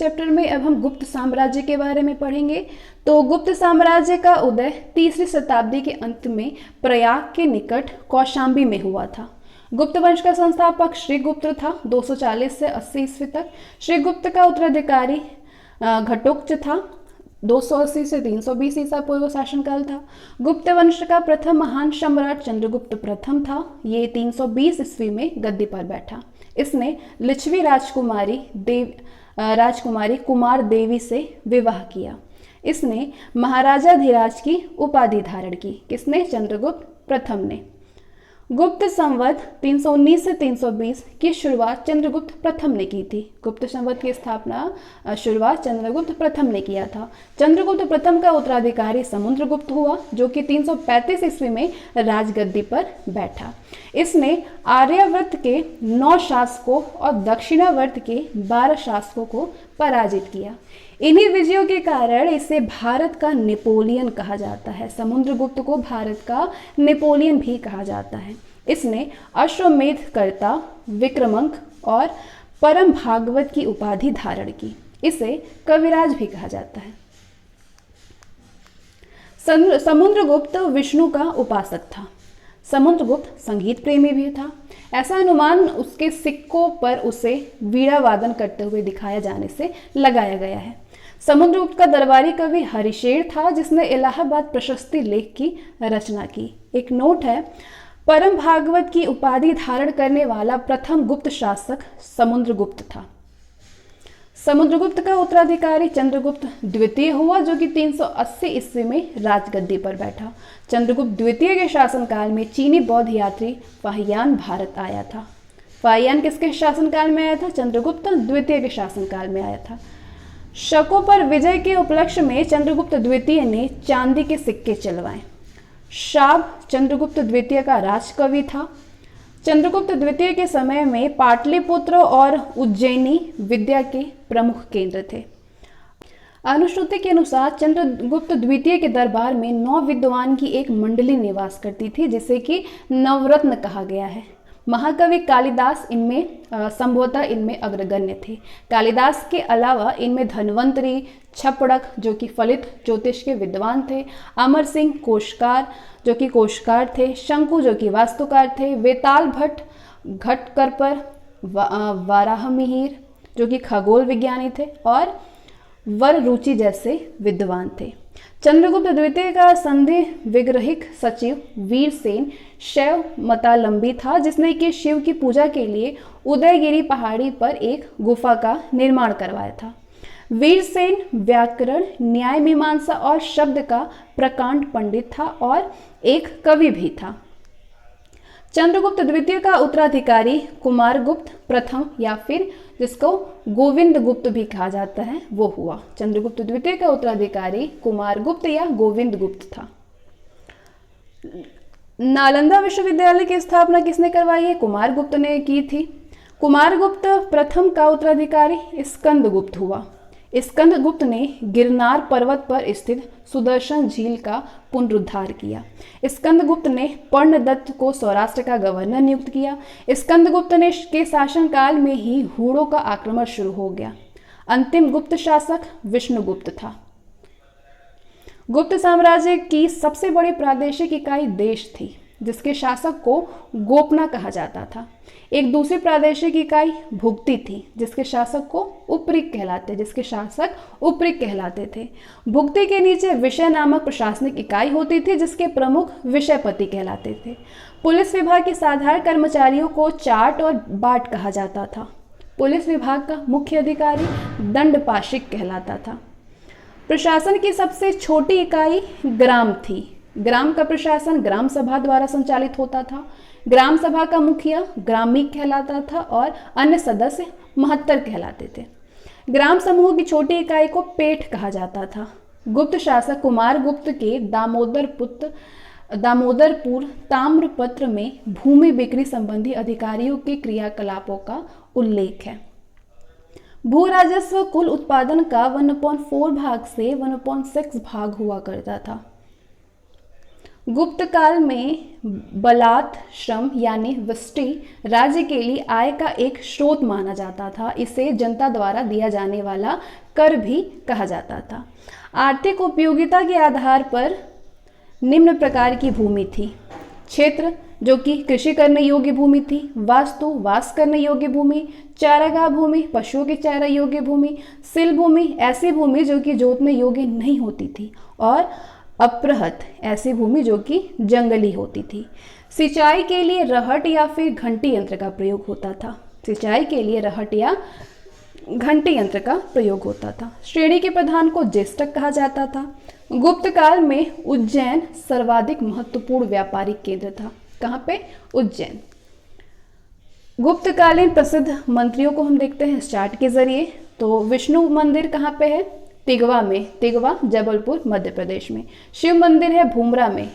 Chapter में अब हम गुप्त साम्राज्य के बारे में पढ़ेंगे। तो गुप्त साम्राज्य का उदय 3वीं शताब्दी के अंत में प्रयाग के निकट कौशाम्बी में हुआ था। गुप्त वंश का संस्थापक श्रीगुप्त था 240 से 80 ईस्वी तक। श्रीगुप्त का उत्तराधिकारी घटोत्कच था 280 से 320 ईसा पूर्व शासनकाल था। गुप्त वंश का प्रथम महान सम्राट चंद्रगुप्त प्रथम था। ये 320 ईस्वी में गद्दी पर बैठा। इसने लिच्छवी राजकुमारी कुमार देवी से विवाह किया। इसने महाराजाधिराज की उपाधि धारण की। किसने? चंद्रगुप्त प्रथम ने। गुप्त संवत 319 से 320 की शुरुआत चंद्रगुप्त प्रथम ने की थी। गुप्त संवत की स्थापना शुरुआत चंद्रगुप्त प्रथम ने किया था। चंद्रगुप्त प्रथम का उत्तराधिकारी समुद्रगुप्त हुआ, जो कि 335 ईस्वी में राजगद्दी पर बैठा। इसने आर्यावर्त के 9 शासकों और दक्षिणावर्त के 12 शासकों को पराजित किया। इन्हीं विजयों के कारण इसे भारत का नेपोलियन कहा जाता है। समुद्रगुप्त को भारत का नेपोलियन भी कहा जाता है। इसने अश्वमेध कर्ता, विक्रमंक और परम भागवत की उपाधि धारण की। इसे कविराज भी कहा जाता है। समुद्रगुप्त विष्णु का उपासक था। समुद्रगुप्त संगीत प्रेमी भी था। ऐसा अनुमान उसके सिक्कों पर उसे वीणा वादन करते हुए दिखाया जाने से लगाया गया है। समुद्रगुप्त का दरबारी कवि हरिशेर था, जिसने इलाहाबाद प्रशस्ति लेख की रचना की। एक नोट है, परम भागवत की उपाधि धारण करने वाला प्रथम गुप्त शासक समुद्रगुप्त था। समुद्रगुप्त का उत्तराधिकारी चंद्रगुप्त द्वितीय हुआ, जो कि 380 ईस्वी में राजगद्दी पर बैठा। चंद्रगुप्त द्वितीय के शासनकाल में चीनी बौद्ध यात्री फाहियान भारत आया था। फाहियान किसके शासनकाल में आया था? चंद्रगुप्त द्वितीय के शासनकाल में आया था। शकों पर विजय के उपलक्ष्य में चंद्रगुप्त द्वितीय ने चांदी के सिक्के चलवाए। शाब चंद्रगुप्त द्वितीय का राजकवि था। चंद्रगुप्त द्वितीय के समय में पाटलिपुत्र और उज्जैनी विद्या के प्रमुख केंद्र थे। अनुश्रुति के अनुसार चंद्रगुप्त द्वितीय के दरबार में 9 विद्वान की एक मंडली निवास करती थी, जिसे कि नवरत्न कहा गया है। महाकवि कालिदास इनमें संभवतः इनमें अग्रगण्य थे। कालिदास के अलावा इनमें धन्वंतरी, छपड़क जो कि फलित ज्योतिष के विद्वान थे, अमर सिंह कोशकार जो कि कोशकार थे, शंकु जो कि वास्तुकार थे, वेताल भट्ट घटकरपर, वाराहमिहिर जो कि खगोल विज्ञानी थे और वररुचि जैसे विद्वान थे। चंद्रगुप्त द्वितीय का संधि विग्रहिक सचिव वीरसेन शैव मतालंबी था, जिसने कि शिव की पूजा के लिए उदयगिरी पहाड़ी पर एक गुफा का निर्माण करवाया था। वीरसेन व्याकरण, न्याय मीमांसा और शब्द का प्रकांड पंडित था और एक कवि भी था। चंद्रगुप्त द्वितीय का उत्तराधिकारी कुमारगुप्त प्रथम या फिर जिसको गोविंद गुप्त भी कहा जाता है वो हुआ। चंद्रगुप्त द्वितीय का उत्तराधिकारी कुमारगुप्त या गोविंद गुप्त था। नालंदा विश्वविद्यालय की स्थापना किसने करवाई है? कुमारगुप्त ने की थी। कुमारगुप्त प्रथम का उत्तराधिकारी स्कंदगुप्त हुआ। स्कंदगुप्त ने गिरनार पर्वत पर स्थित सुदर्शन झील का पुनरुद्धार किया। स्कंदगुप्त ने पर्णदत्त को सौराष्ट्र का गवर्नर नियुक्त किया। स्कंदगुप्त ने के शासनकाल में ही हूणों का आक्रमण शुरू हो गया। अंतिम गुप्त शासक विष्णुगुप्त था। गुप्त साम्राज्य की सबसे बड़ी प्रादेशिक इकाई देश थी, जिसके शासक को गोपना कहा जाता था। एक दूसरी प्रादेशिक इकाई भुक्ति थी, जिसके शासक उपरिक कहलाते थे। भुक्ति के नीचे विषय नामक प्रशासनिक इकाई होती थी, जिसके प्रमुख विषयपति कहलाते थे। पुलिस विभाग के साधारण कर्मचारियों को चाट और बाट कहा जाता था। पुलिस विभाग का मुख्य अधिकारी दंडपाशिक कहलाता था। प्रशासन की सबसे छोटी इकाई ग्राम थी। ग्राम का प्रशासन ग्राम सभा द्वारा संचालित होता था। ग्राम सभा का मुखिया ग्रामीक कहलाता था और अन्य सदस्य महत्तर कहलाते थे। ग्राम समूह की छोटी इकाई को पेठ कहा जाता था। गुप्त शासक कुमारगुप्त के दामोदरपुर ताम्रपत्र में भूमि बिक्री संबंधी अधिकारियों के क्रियाकलापों का उल्लेख है। भू राजस्व कुल उत्पादन का 1/4 भाग से 1/6 भाग हुआ करता था। गुप्त काल में बलात् श्रम यानी वृष्टि राज्य के लिए आय का एक स्रोत माना जाता था। इसे जनता द्वारा दिया जाने वाला कर भी कहा जाता था। आर्थिक उपयोगिता के आधार पर निम्न प्रकार की भूमि थी। क्षेत्र जो कि कृषि करने योग्य भूमि थी, वास्तु वास करने योग्य भूमि, चारागाह भूमि पशुओं के चारा योग्य भूमि, सिल भूमि ऐसी भूमि जो कि जोतने योग्य नहीं होती थी, और अप्रहत ऐसी भूमि जो कि जंगली होती थी। सिंचाई के लिए रहट या फिर घंटी यंत्र का प्रयोग होता था। सिंचाई के लिए रहट या घंटी यंत्र का प्रयोग होता था। श्रेणी के प्रधान को ज्येष्ठक कहा जाता था। गुप्त काल में उज्जैन सर्वाधिक महत्वपूर्ण व्यापारिक केंद्र था। कहाँ पे? उज्जैन। गुप्तकालीन प्रसिद्ध मंत्रियों को हम देखते हैं इस चार्ट के जरिए। तो विष्णु मंदिर कहाँ पे है? तिगवा में। तिगवा जबलपुर मध्य प्रदेश में। शिव मंदिर है भूमरा में,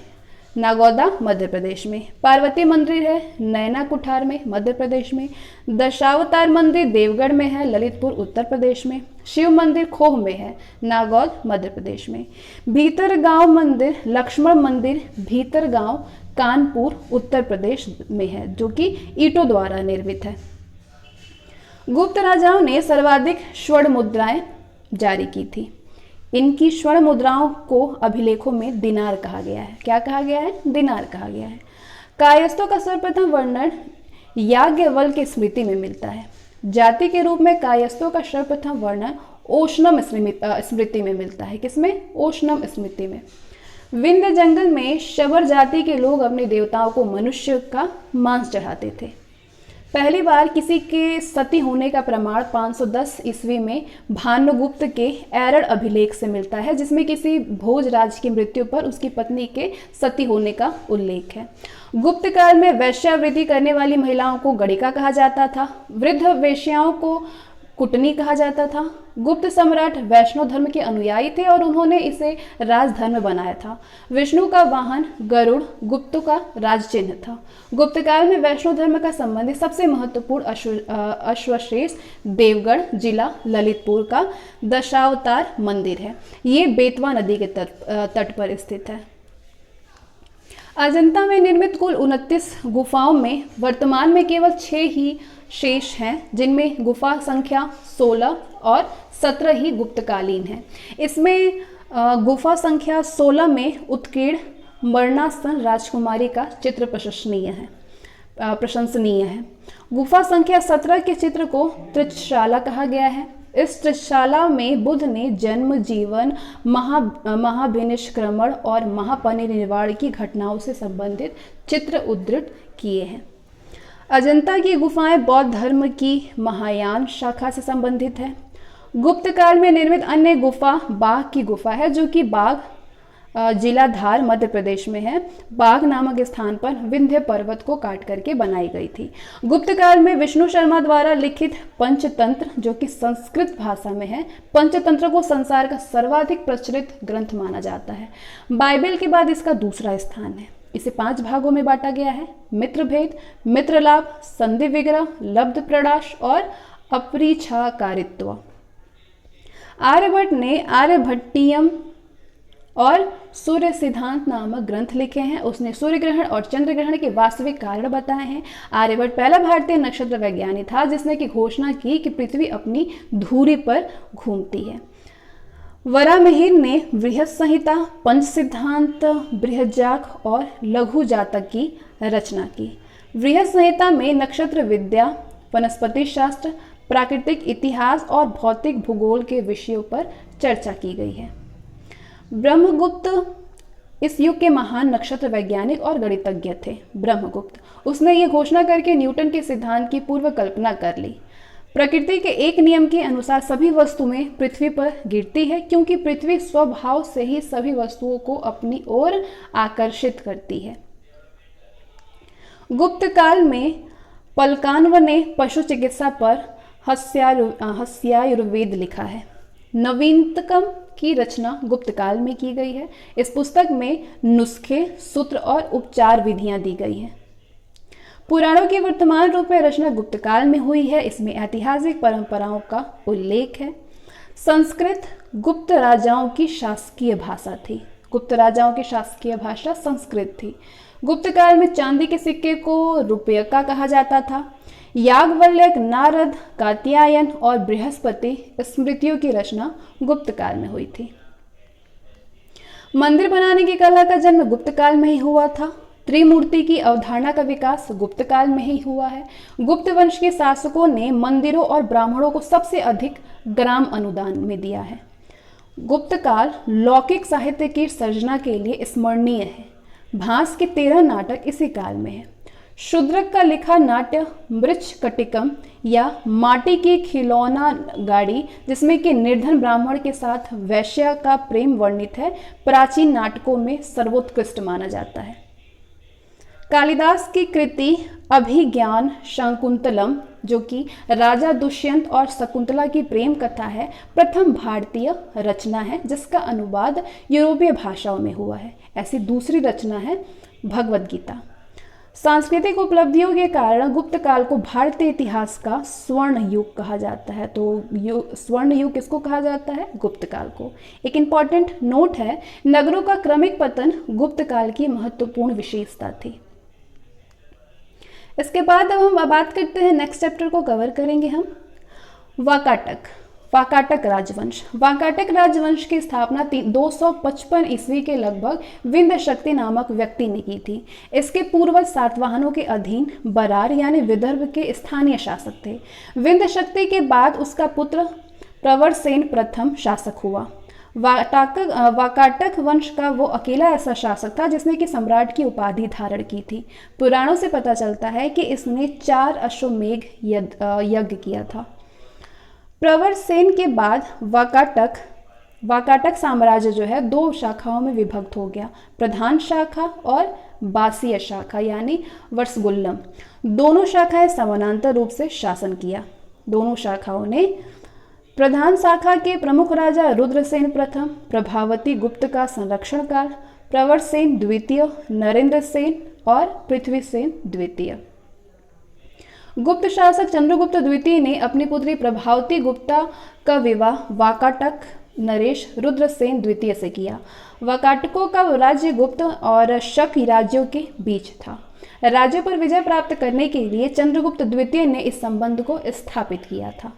नागौदा मध्य प्रदेश में। पार्वती मंदिर है नैना कुठार में मध्य प्रदेश में। दशावतार मंदिर देवगढ़ में है, ललितपुर उत्तर प्रदेश में। शिव मंदिर खोह में है, नागौद मध्य प्रदेश में। भीतरगांव मंदिर लक्ष्मण मंदिर भीतरगांव कानपुर उत्तर प्रदेश में है, जो कि ईंटों द्वारा निर्मित है। गुप्त राजाओं ने सर्वाधिक स्वर्ण मुद्राएं जारी की थी। इनकी स्वर्ण मुद्राओं को अभिलेखों में दिनार कहा गया है। क्या कहा गया है? दिनार कहा गया है। कायस्थों का सर्वप्रथम वर्णन याज्ञवल्क्य की स्मृति में मिलता है। जाति के रूप में कायस्थों का सर्वप्रथम वर्णन ओशनम स्मृति में मिलता है। किसमें? ओशनम स्मृति में। विंध्य जंगल में शबर जाति के लोग अपने देवताओं को मनुष्य का मांस चढ़ाते थे। पहली बार किसी के सती होने का प्रमाण 510 ईस्वी में भानुगुप्त के एरड़ अभिलेख से मिलता है, जिसमें किसी भोजराज की मृत्यु पर उसकी पत्नी के सती होने का उल्लेख है। गुप्त काल में वैश्यावृत्ति करने वाली महिलाओं को गणिका कहा जाता था। वृद्ध वेश्याओं को कुटनी कहा जाता था। गुप्त सम्राट वैष्णव धर्म के अनुयायी थे और उन्होंने इसे राजधर्म बनाया था। विष्णु का वाहन गरुड़ गुप्तों का राज चिन्ह था। गुप्त काल में वैष्णव धर्म का संबंधी सबसे महत्वपूर्ण अश्वशेष देवगढ़ जिला ललितपुर का दशावतार मंदिर है। ये बेतवा नदी के तट पर स्थित है। अजंता में निर्मित कुल 29 गुफाओं में वर्तमान में केवल 6 ही शेष हैं, जिनमें गुफा संख्या 16 और 17 ही गुप्तकालीन है। इसमें गुफा संख्या 16 में उत्कीर्ण मरणासन राजकुमारी का चित्र प्रशंसनीय है। गुफा संख्या 17 के चित्र को त्रिशाला कहा गया है। इस त्रिशाला में बुद्ध ने जन्म, जीवन, महाभिनिष्क्रमण और महापरिनिर्वाण की घटनाओं से संबंधित चित्र उद्धृत किए हैं। अजंता की गुफाएं बौद्ध धर्म की महायान शाखा से संबंधित है। गुप्त काल में निर्मित अन्य गुफा बाघ की गुफा है, जो कि बाघ जिला धार मध्य प्रदेश में है। बाघ नामक स्थान पर विंध्य पर्वत को काट करके बनाई गई थी। गुप्त काल में विष्णु शर्मा द्वारा लिखित पंचतंत्र, जो कि संस्कृत भाषा में है, पंचतंत्र को संसार का सर्वाधिक प्रचलित ग्रंथ माना जाता है। बाइबल के बाद इसका दूसरा स्थान है। इसे 5 भागों में बांटा गया है: मित्र भेद, मित्र लाभ, संधि विग्रह, लब्ध प्रणाश और अपरिछाकारित्व। आर्यभट्ट ने आर्यभट्टियम और सूर्य सिद्धांत नामक ग्रंथ लिखे हैं। उसने सूर्य ग्रहण और चंद्र ग्रहण के वास्तविक कारण बताए हैं। आर्यभट्ट पहला भारतीय नक्षत्र वैज्ञानिक था जिसने की घोषणा की कि पृथ्वी अपनी धुरी पर घूमती है। वराहमिहिर ने बृहत संहिता, पंच सिद्धांत, बृहज्जातक और लघु जातक की रचना की। बृहत संहिता में नक्षत्र विद्या, वनस्पति शास्त्र, प्राकृतिक इतिहास और भौतिक भूगोल के विषयों पर चर्चा की गई है। ब्रह्मगुप्त इस युग के महान नक्षत्र वैज्ञानिक और गणितज्ञ थे। ब्रह्मगुप्त, उसने ये घोषणा करके न्यूटन के सिद्धांत की पूर्व कल्पना कर ली। प्रकृति के एक नियम के अनुसार सभी वस्तुएं पृथ्वी पर गिरती है, क्योंकि पृथ्वी स्वभाव से ही सभी वस्तुओं को अपनी ओर आकर्षित करती है। गुप्त काल में पलकानव ने पशु चिकित्सा पर हस्यायुर्वेद लिखा है। नवीनतम की रचना गुप्त काल में की गई है। इस पुस्तक में नुस्खे, सूत्र और उपचार विधियां दी गई हैं। पुराणों की वर्तमान रूप में रचना गुप्त काल में हुई है। इसमें ऐतिहासिक परंपराओं का उल्लेख है। संस्कृत गुप्त राजाओं की शासकीय भाषा थी। गुप्त राजाओं की शासकीय भाषा संस्कृत थी। गुप्त काल में चांदी के सिक्के को रुपयका कहा जाता था। याज्ञवल्क्य, नारद, कात्यायन और बृहस्पति स्मृतियों की रचना गुप्त काल में हुई थी। मंदिर बनाने की कला का जन्म गुप्त काल में ही हुआ था। त्रिमूर्ति की अवधारणा का विकास गुप्त काल में ही हुआ है। गुप्त वंश के शासकों ने मंदिरों और ब्राह्मणों को सबसे अधिक ग्राम अनुदान में दिया है। गुप्त काल लौकिक साहित्य की सर्जना के लिए स्मरणीय है। भास के 13 नाटक इसी काल में है। शूद्रक का लिखा नाट्य मृच्छकटिकम या माटी की खिलौना गाड़ी, जिसमें कि निर्धन ब्राह्मण के साथ वैश्या का प्रेम वर्णित है, प्राचीन नाटकों में सर्वोत्कृष्ट माना जाता है। कालिदास की कृति अभिज्ञान शाकुंतलम, जो कि राजा दुष्यंत और शकुंतला की प्रेम कथा है, प्रथम भारतीय रचना है जिसका अनुवाद यूरोपीय भाषाओं में हुआ है। ऐसी दूसरी रचना है भगवद गीता। सांस्कृतिक उपलब्धियों के कारण गुप्त काल को भारतीय इतिहास का स्वर्ण युग कहा जाता है। तो स्वर्ण युग किसको कहा जाता है? गुप्त काल को। एक इंपॉर्टेंट नोट है, नगरों का क्रमिक पतन गुप्त काल की महत्वपूर्ण विशेषता थी। इसके बाद अब हम बात करते हैं, नेक्स्ट चैप्टर को कवर करेंगे हम, वाकाटक। वाकाटक राजवंश। वाकाटक राजवंश की स्थापना 255 ईस्वी के लगभग विंध्य शक्ति नामक व्यक्ति ने की थी। इसके पूर्वज सातवाहनों के अधीन बरार यानी विदर्भ के स्थानीय शासक थे। विंध्य शक्ति के बाद उसका पुत्र प्रवरसेन प्रथम शासक हुआ। वाकाटक वंश का वो अकेला ऐसा शासक था जिसने कि सम्राट की उपाधि धारण की थी। पुराणों से पता चलता है कि इसने 4 अश्वमेघ यज्ञ किया था। प्रवरसेन के बाद वाकाटक साम्राज्य जो है 2 शाखाओं में विभक्त हो गया, प्रधान शाखा और बासीय शाखा यानी वर्षगुल्लम। दोनों शाखाएं समानांतर रूप से शासन किया। दोनों शाखाओं ने प्रधान शाखा के प्रमुख राजा रुद्रसेन प्रथम, प्रभावती गुप्त का संरक्षण काल, प्रवरसेन द्वितीय, नरेंद्र सेन और पृथ्वीसेन द्वितीय। गुप्त शासक चंद्रगुप्त द्वितीय ने अपनी पुत्री प्रभावती गुप्ता का विवाह वाकाटक नरेश रुद्रसेन द्वितीय से किया। वाकाटकों का राज्य गुप्त और शक राज्यों के बीच था। राज्य पर विजय प्राप्त करने के लिए चंद्रगुप्त द्वितीय ने इस संबंध को स्थापित किया था।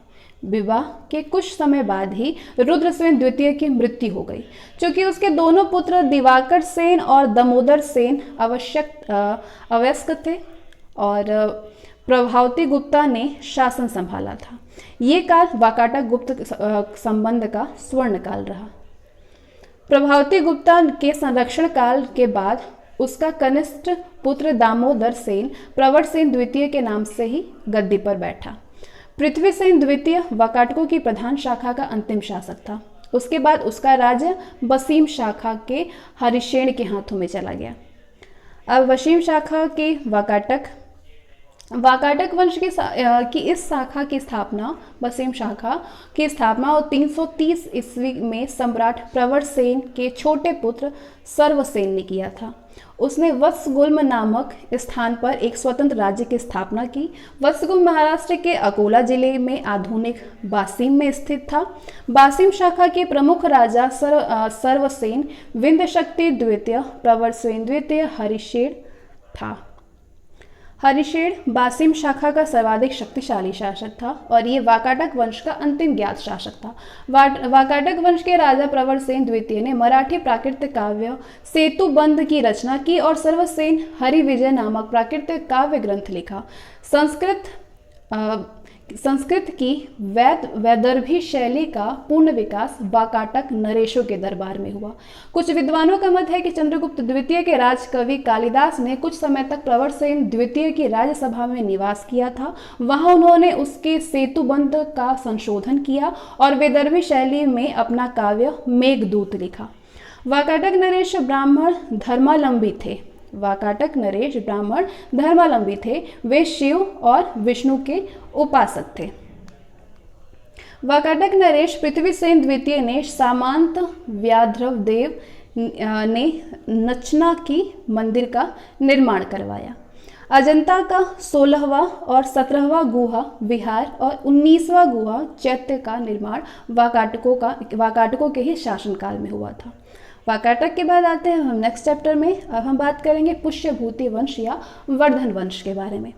विवाह के कुछ समय बाद ही रुद्रसेन द्वितीय की मृत्यु हो गई। चूंकि उसके दोनों पुत्र दिवाकर सेन और दामोदर सेन अवयस्क थे और प्रभावती गुप्ता ने शासन संभाला था। ये काल वाकाटक गुप्त संबंध का स्वर्ण काल रहा। प्रभावती गुप्ता के संरक्षण काल के बाद उसका कनिष्ठ पुत्र दामोदर सेन प्रवरसेन द्वितीय के नाम से ही गद्दी पर बैठा। पृथ्वीसेन द्वितीय वाकाटकों की प्रधान शाखा का अंतिम शासक था। उसके बाद उसका राज्य वसीम शाखा के हरिशेन के हाथों में चला गया। अब वसीम शाखा के वाकाटक वंश की इस शाखा की स्थापना, वसीम शाखा की स्थापना 330 ईस्वी में सम्राट प्रवरसेन के छोटे पुत्र सर्वसेन ने किया था। उसने वत्सगुल्म नामक स्थान पर एक स्वतंत्र राज्य की स्थापना की। वत्सगुल्म महाराष्ट्र के अकोला जिले में आधुनिक बासिम में स्थित था। बासिम शाखा के प्रमुख राजा सर्वसेन, विंध्य शक्ति द्वितीय, प्रवरसेन द्वितीय, हरिशेन था। हरिशेन बासिम शाखा का सर्वाधिक शक्तिशाली शासक था और ये वाकाटक वंश का अंतिम ज्ञात शासक था। वाकाटक वंश के राजा प्रवरसेन द्वितीय ने मराठी प्राकृतिक काव्य सेतुबंध की रचना की और सर्वसेन हरिविजय नामक प्राकृतिक काव्य ग्रंथ लिखा। संस्कृत की वैदर्भी शैली का पूर्ण विकास वाकाटक नरेशों के दरबार में हुआ। कुछ विद्वानों का मत है कि चंद्रगुप्त द्वितीय के राजकवि कालिदास ने कुछ समय तक प्रवरसेन द्वितीय की राज्यसभा में निवास किया था। वहां उन्होंने उसके सेतुबंध का संशोधन किया और वैदर्भी शैली में अपना काव्य मेघदूत लिखा। वाकाटक नरेश ब्राह्मण धर्मावलंबी थे। वे शिव और विष्णु के उपासक थे। वाकाटक नरेश पृथ्वीसेन द्वितीय ने सामंत व्याघ्रदेव ने नचना की मंदिर का निर्माण करवाया। अजंता का 16वां और 17वां गुहा विहार और 19वां गुहा चैत्य का निर्माण वाकाटकों के ही शासनकाल में हुआ था। वाकाटक के बाद आते हैं हम नेक्स्ट चैप्टर में। अब हम बात करेंगे पुष्यभूति वंश या वर्धन वंश के बारे में।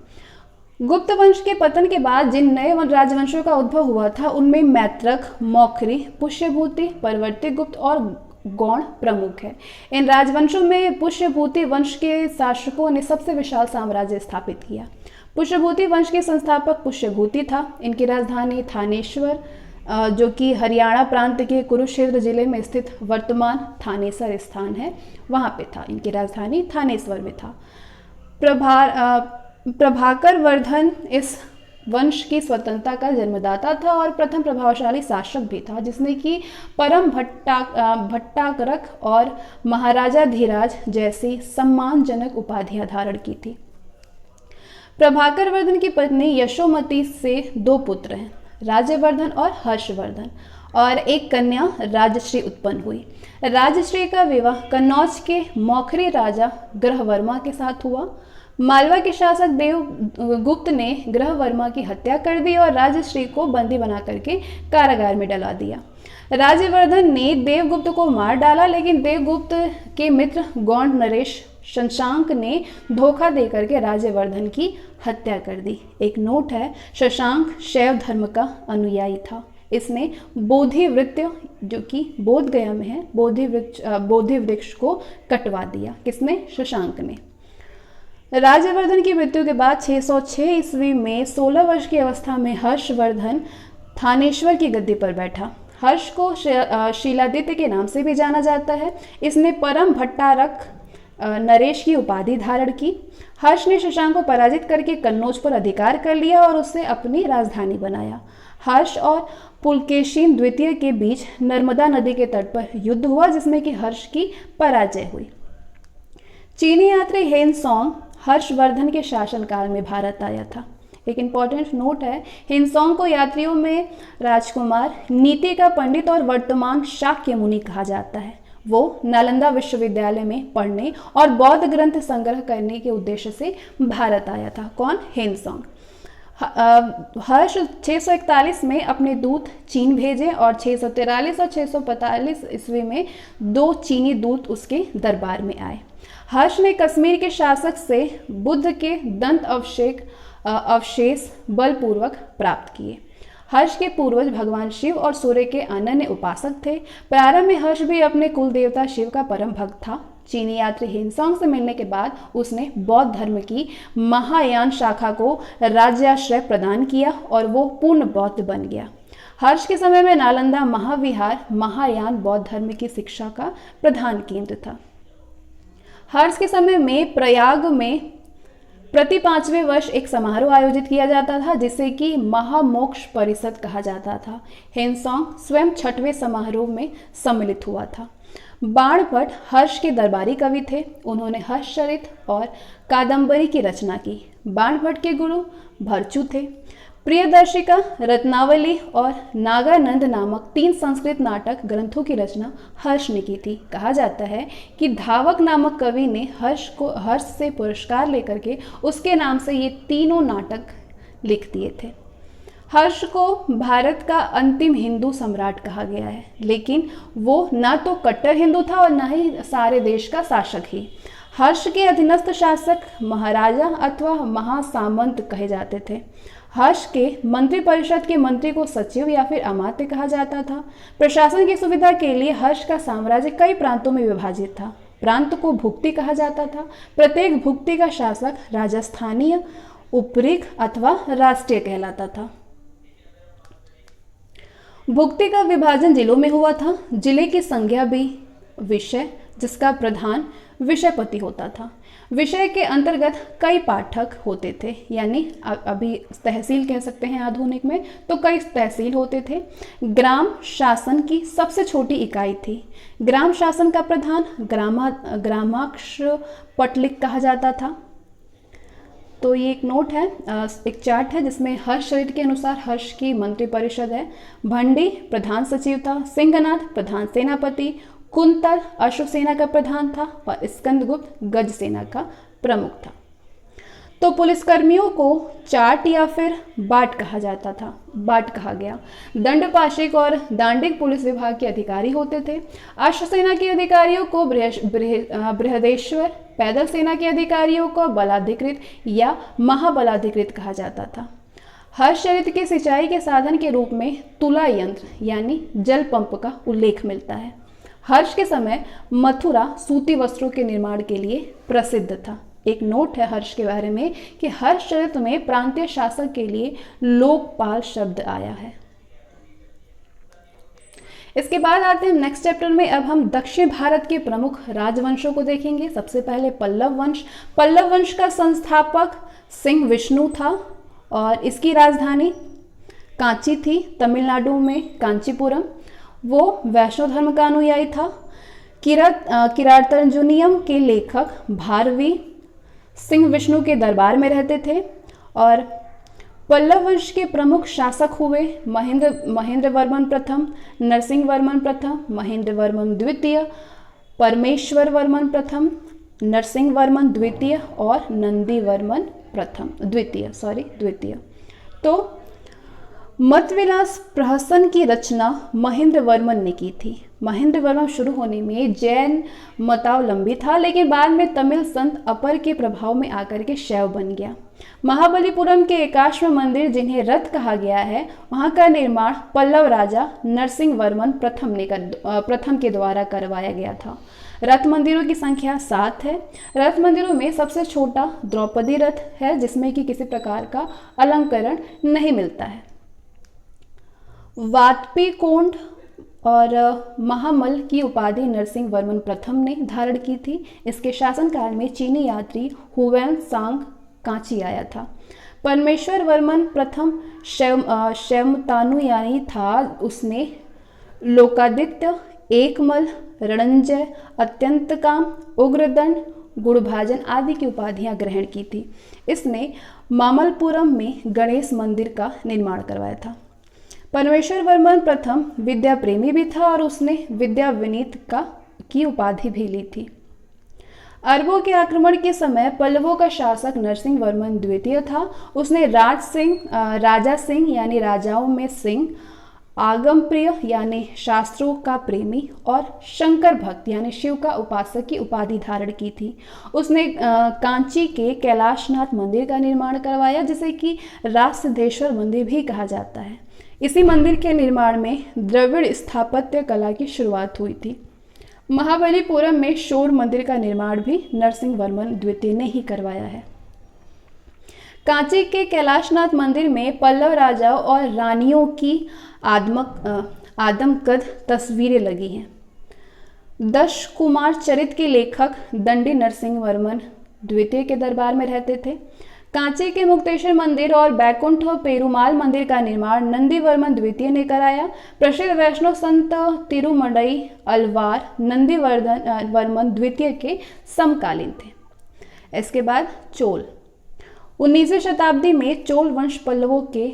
गुप्त वंश के पतन के बाद जिन नए राजवंशों का उद्भव हुआ था उनमें मैत्रक, मौखरी, पुष्यभूति, परवर्ती गुप्त और गौड़ प्रमुख है। इन राजवंशों में पुष्यभूति वंश के शासकों ने सबसे विशाल साम्राज्य स्थापित किया। पुष्यभूति वंश के संस्थापक पुष्यभूति था। इनकी राजधानी थानेश्वर जो कि हरियाणा प्रांत के कुरुक्षेत्र जिले में स्थित वर्तमान थानेसर स्थान है वहाँ पे था। इनकी राजधानी थानेश्वर में था। प्रभाकर वर्धन इस वंश की स्वतंत्रता का जन्मदाता था और प्रथम प्रभावशाली शासक भी था, जिसने कि परम भट्टारक और महाराजा धीराज जैसी सम्मानजनक उपाधियां धारण की थी। प्रभाकर वर्धन की पत्नी यशोमती से 2 पुत्र हैं, राज्यवर्धन और हर्षवर्धन, और एक कन्या राजश्री उत्पन्न हुई। राजश्री का विवाह कन्नौज के मौखरी राजा ग्रहवर्मा के साथ हुआ। मालवा के शासक देवगुप्त ने ग्रहवर्मा की हत्या कर दी और राजश्री को बंदी बना करके कारागार में डला दिया। राज्यवर्धन ने देवगुप्त को मार डाला, लेकिन देवगुप्त के मित्र गौड़ नरेश शशांक ने धोखा देकर के राज्यवर्धन की हत्या कर दी। एक नोट है, शशांक शैव धर्म का अनुयायी था। इसने बोधि वृत्त जो कि बोध गया में है, बोधि वृक्ष को कटवा दिया। किसने? शशांक ने। राज्यवर्धन की मृत्यु के बाद 606 ईस्वी में 16 वर्ष की अवस्था में हर्षवर्धन थानेश्वर की गद्दी पर बैठा। हर्ष को शीलादित्य के नाम से भी जाना जाता है। इसने परम भट्टारक नरेश की उपाधि धारण की। हर्ष ने शशांक को पराजित करके कन्नौज पर अधिकार कर लिया और उसे अपनी राजधानी बनाया। हर्ष और पुलकेशिन द्वितीय के बीच नर्मदा नदी के तट पर युद्ध हुआ, जिसमें कि हर्ष की पराजय हुई। चीनी यात्री हेनसोंग हर्षवर्धन के शासनकाल में भारत आया था। एक इम्पॉर्टेंट नोट है, हिनसोंग को यात्रियों में राजकुमार, नीति का पंडित और वर्तमान शाक्य मुनि कहा जाता है। वो नालंदा विश्वविद्यालय में पढ़ने और बौद्ध ग्रंथ संग्रह करने के उद्देश्य से भारत आया था। कौन? हिनसोंग। हर्ष 641 में अपने दूत चीन भेजे और 643 और 645 ईस्वी में 2 चीनी दूत उसके दरबार में आए। हर्ष ने कश्मीर के शासक से बुद्ध के दंत अवशेष बलपूर्वक प्राप्त किए। हर्ष के पूर्वज भगवान शिव और सूर्य के अनन्य उपासक थे। प्रारंभ में हर्ष भी अपने कुल देवता शिव का परम भक्त था। चीनी यात्री हिनसोंग से मिलने के बाद उसने बौद्ध धर्म की महायान शाखा को राज्याश्रय प्रदान किया और वो पूर्ण बौद्ध बन गया। हर्ष के समय में नालंदा महाविहार महायान बौद्ध धर्म की शिक्षा का प्रधान केंद्र था। हर्ष के समय में प्रयाग में प्रति 5वें वर्ष एक समारोह आयोजित किया जाता था, जिसे कि महामोक्ष परिषद कहा जाता था। हिनसोंग स्वयं 6वें समारोह में सम्मिलित हुआ था। बाणभट्ट हर्ष के दरबारी कवि थे। उन्होंने हर्षचरित और कादंबरी की रचना की। बाणभट्ट के गुरु भरचू थे। प्रियदर्शिका, रत्नावली और नागानंद नामक 3 संस्कृत नाटक ग्रंथों की रचना हर्ष ने की थी। कहा जाता है कि धावक नामक कवि ने हर्ष से पुरस्कार लेकर के उसके नाम से ये तीनों नाटक लिख दिए थे। हर्ष को भारत का अंतिम हिंदू सम्राट कहा गया है, लेकिन वो ना तो कट्टर हिंदू था और ना ही सारे देश का शासक ही। हर्ष के अधीनस्थ शासक महाराजा अथवा महासामंत कहे जाते थे। हर्ष के मंत्रिपरिषद के मंत्री को सचिव या फिर अमात्य कहा जाता था। प्रशासन की सुविधा के लिए हर्ष का साम्राज्य कई प्रांतों में विभाजित था। प्रांत को भुक्ति कहा जाता था। प्रत्येक भुक्ति का शासक राजस्थानीय, उपरिक अथवा राष्ट्रीय कहलाता था। भुक्ति का विभाजन जिलों में हुआ था। जिले की संज्ञा भी विषय, जिसका प्रधान विषयपति होता था। विषय के अंतर्गत कई पाठक होते थे, यानी अभी तहसील कह सकते हैं आधुनिक में, तो कई तहसील होते थे। ग्राम शासन की सबसे छोटी इकाई थी। ग्राम शासन का प्रधान ग्रामाक्ष पटलिक कहा जाता था। तो ये एक नोट है, एक चार्ट है जिसमें हर्ष चरित्र के अनुसार हर्ष की मंत्रिपरिषद है। भंडी प्रधान सचिव था। सिंहनाथ प्रधान सेनापति। कुंतल अश्व सेना का प्रधान था और स्कंदगुप्त गज सेना का प्रमुख था। तो पुलिसकर्मियों को चाट या फिर बाट कहा गया। दंडपाशिक और दांडिक पुलिस विभाग के अधिकारी होते थे। अश्वसेना के अधिकारियों को बृहदेश्वर, पैदल सेना के अधिकारियों को बलाधिकृत या महाबलाधिकृत कहा जाता था। हर चरित्र के सिंचाई के साधन के रूप में तुला यंत्र यानी जल पंप का उल्लेख मिलता है। हर्ष के समय मथुरा सूती वस्त्रों के निर्माण के लिए प्रसिद्ध था। एक नोट है हर्ष के बारे में कि हर्ष चरित्र में प्रांतीय शासक के लिए लोकपाल शब्द आया है। इसके बाद आते हैं नेक्स्ट चैप्टर में। अब हम दक्षिण भारत के प्रमुख राजवंशों को देखेंगे। सबसे पहले पल्लव वंश। पल्लव वंश का संस्थापक सिंह विष्णु था और इसकी राजधानी कांची थी, तमिलनाडु में कांचीपुरम। वो वैष्णव धर्म का अनुयायी था। किरातार्जुनीयम के लेखक भारवी सिंह विष्णु के दरबार में रहते थे। और पल्लव वंश के प्रमुख शासक हुए महेंद्र वर्मन प्रथम, नरसिंह वर्मन प्रथम, महेंद्र वर्मन द्वितीय, परमेश्वर वर्मन प्रथम, नरसिंह वर्मन द्वितीय और नंदी वर्मन द्वितीय। तो मतविलास प्रहसन की रचना महेंद्र वर्मन ने की थी। महेंद्र वर्मन शुरू होने में जैन मतावलंबी था, लेकिन बाद में तमिल संत अपर के प्रभाव में आकर के शैव बन गया। महाबलीपुरम के एकाश्म मंदिर, जिन्हें रथ कहा गया है, वहां का निर्माण पल्लव राजा नरसिंह वर्मन प्रथम के द्वारा करवाया गया था। रथ मंदिरों की संख्या 7 है। रथ मंदिरों में सबसे छोटा द्रौपदी रथ है, जिसमें कि किसी प्रकार का अलंकरण नहीं मिलता है। वातपी कोंड और महामल की उपाधि नरसिंह वर्मन प्रथम ने धारण की थी। इसके शासनकाल में चीनी यात्री हुवैन सांग कांची आया था। परमेश्वर वर्मन प्रथम शैवतानुयायी था। उसने लोकादित्य, एकमल, रणंजय, अत्यंतकाम, उग्रदंड, गुणभाजन आदि की उपाधियां ग्रहण की थी। इसने मामल्लपुरम में गणेश मंदिर का निर्माण करवाया था। परमेश्वर वर्मन प्रथम विद्या प्रेमी भी था और उसने विद्या विनीत की उपाधि भी ली थी। अरबों के आक्रमण के समय पल्लवों का शासक नरसिंह वर्मन द्वितीय था। उसने राजा सिंह यानी राजाओं में सिंह, आगम प्रिय यानी शास्त्रों का प्रेमी और शंकर भक्त यानी शिव का उपासक की उपाधि धारण की थी। उसने कांची के कैलाशनाथ मंदिर का निर्माण करवाया, जिसे कि राज सिद्धेश्वर मंदिर भी कहा जाता है। इसी मंदिर के निर्माण में द्रविड़ स्थापत्य कला की शुरुआत हुई थी। महाबलीपुरम में शोर मंदिर का निर्माण भी नरसिंह वर्मन द्वितीय ने ही करवाया है। कांची के कैलाशनाथ मंदिर में पल्लव राजाओं और रानियों की आदमकद तस्वीरें लगी हैं। दश कुमार चरित के लेखक दंडी नरसिंह वर्मन द्वितीय के दरबार में रहते थे। कांची के मुक्तेश्वर मंदिर और बैकुंठ पेरुमाल मंदिर का निर्माण नंदी वर्मन द्वितीय ने कराया। प्रसिद्ध वैष्णव संत तिरुमडई अलवार नंदी वर्मन द्वितीय के समकालीन थे। इसके बाद चोल। 19वीं शताब्दी में चोल वंश पल्लवों के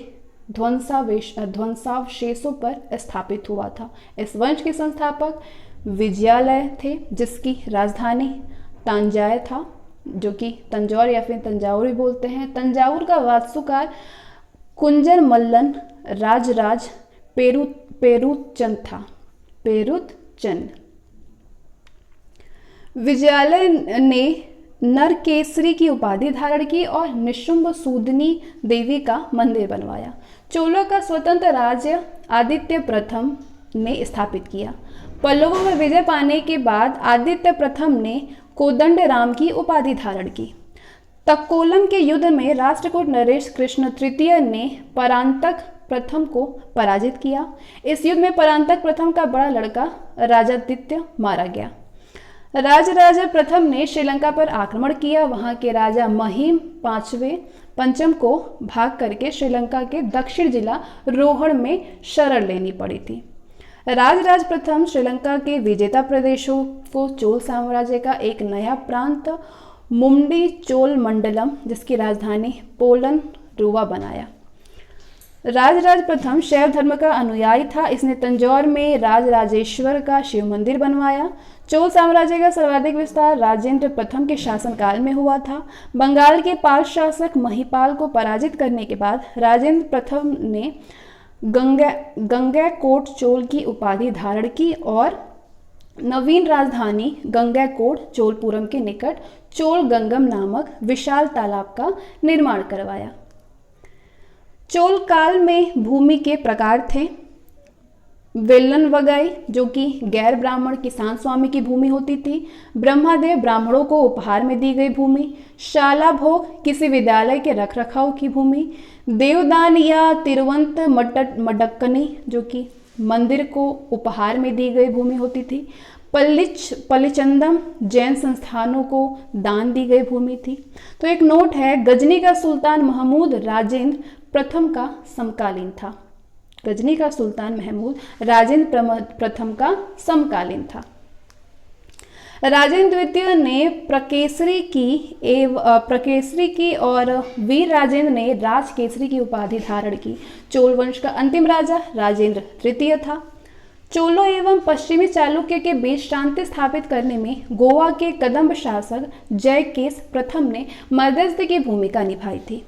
ध्वंसावशेषों पर स्थापित हुआ था। इस वंश के संस्थापक विजयालय थे, जिसकी राजधानी तंजाय था, जो कि तंजौर या फिर तंजाउर भी बोलते हैं। तंजाउर का वास्तुकार कुंजर मल्लन राजराज पेरुचंद था। विजयालय ने नरकेसरी की उपाधि धारण की और निशुंभ सूदनी देवी का मंदिर बनवाया। चोलों का स्वतंत्र राज्य आदित्य प्रथम ने स्थापित किया। पल्लवों में विजय पाने के बाद आदित्य प्रथम ने कोदंड राम की उपाधि धारण की। तक्कोलम के युद्ध में राष्ट्रकूट नरेश कृष्ण तृतीय ने परांतक प्रथम को पराजित किया। इस युद्ध में परांतक प्रथम का बड़ा लड़का राजादित्य मारा गया। राजराजा प्रथम ने श्रीलंका पर आक्रमण किया। वहां के राजा महिम पंचम को भाग करके श्रीलंका के दक्षिण जिला रोहड़ में शरण लेनी पड़ी थी। राजराज प्रथम श्रीलंका के विजेता प्रदेशों को चोल साम्राज्य का एक नया प्रांत मुंडी चोल मंडलम, जिसकी राजधानी पोलन रुवा बनाया। राजराज प्रथम शैव धर्म का अनुयायी था। इसने तंजौर में राजराजेश्वर का शिव मंदिर बनवाया। चोल साम्राज्य का सर्वाधिक विस्तार राजेंद्र प्रथम के शासनकाल में हुआ था। बंगाल के पाल शासक महिपाल को पराजित करने के बाद राजेंद्र प्रथम ने गंगैकोट चोल की उपाधि धारण की और नवीन राजधानी गंगैकोट चोलपुरम के निकट चोल गंगम नामक विशाल तालाब का निर्माण करवाया। चोल काल में भूमि के प्रकार थे। वेल्लन वगाई, जो कि गैर ब्राह्मण किसान स्वामी की भूमि होती थी। ब्रह्मादेव, ब्राह्मणों को उपहार में दी गई भूमि। शाला भोग, किसी विद्यालय के रखरखाव की भूमि। देवदान या तिरुवंत मडक्कनी, जो कि मंदिर को उपहार में दी गई भूमि होती थी। पल्लिचंदम, जैन संस्थानों को दान दी गई भूमि थी। तो एक नोट है, गजनी का सुल्तान महमूद राजेंद्र प्रथम का समकालीन था। गजनी का सुल्तान महमूद राजेंद्र प्रथम का समकालीन था। राजेंद्र द्वितीय ने प्रकेसरी की और वीर राजेंद्र ने राजकेसरी की उपाधि धारण की। चोल वंश का अंतिम राजा राजेंद्र तृतीय था। चोलों एवं पश्चिमी चालुक्य के बीच शांति स्थापित करने में गोवा के कदंब शासक जयकेस प्रथम ने मध्यस्थ की भूमिका निभाई थी।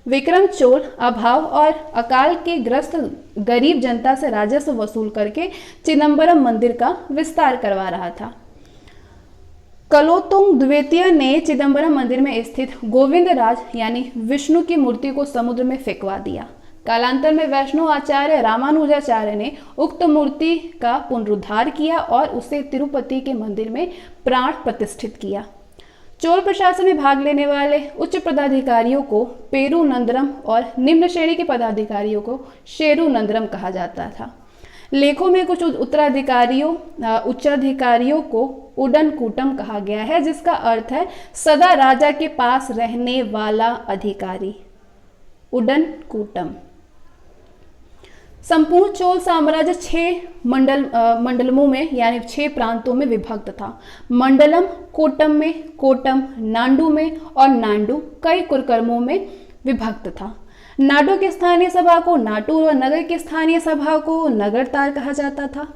विक्रम चोल अभाव और अकाल के ग्रस्त गरीब जनता से राजस्व वसूल करके चिदंबरम मंदिर का विस्तार करवा रहा था। कलोतुंग द्वितीय ने चिदंबरम मंदिर में स्थित गोविंद राज यानी विष्णु की मूर्ति को समुद्र में फेंकवा दिया। कालांतर में वैष्णव आचार्य रामानुजाचार्य ने उक्त मूर्ति का पुनरुद्धार किया और उसे तिरुपति के मंदिर में प्राण प्रतिष्ठित किया। चोल प्रशासन में भाग लेने वाले उच्च पदाधिकारियों को पेरू नंदरम और निम्न श्रेणी के पदाधिकारियों को शेरू नंदरम कहा जाता था। लेखों में कुछ उच्चाधिकारियों को उडन कूटम कहा गया है, जिसका अर्थ है सदा राजा के पास रहने वाला अधिकारी। उडन कूटम। संपूर्ण चोल साम्राज्य 6 मंडलमों में यानी 6 प्रांतों में विभक्त था। मंडलम कोटम में, कोटम नांडू में और नांडू कई कुरकर्मों में विभक्त था। नाडू की स्थानीय सभा को नाटूर और नगर की स्थानीय सभा को नगरतार कहा जाता था।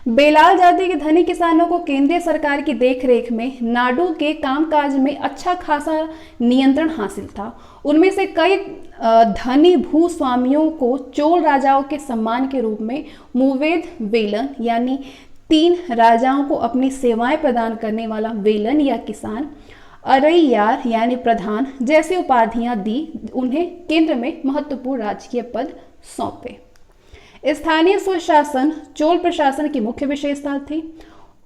बेलाल जाति के धनी किसानों को केंद्रीय सरकार की देखरेख में नाडू के कामकाज में अच्छा खासा नियंत्रण हासिल था। उनमें से कई धनी भूस्वामियों को चोल राजाओं के सम्मान के रूप में मुवेद वेलन यानी 3 राजाओं को अपनी सेवाएं प्रदान करने वाला वेलन या किसान, अरैयार यानी प्रधान जैसी उपाधियां दी। उन्हें केंद्र में महत्वपूर्ण राजकीय पद सौंपे। स्थानीय स्वशासन चोल प्रशासन की मुख्य विशेषता थी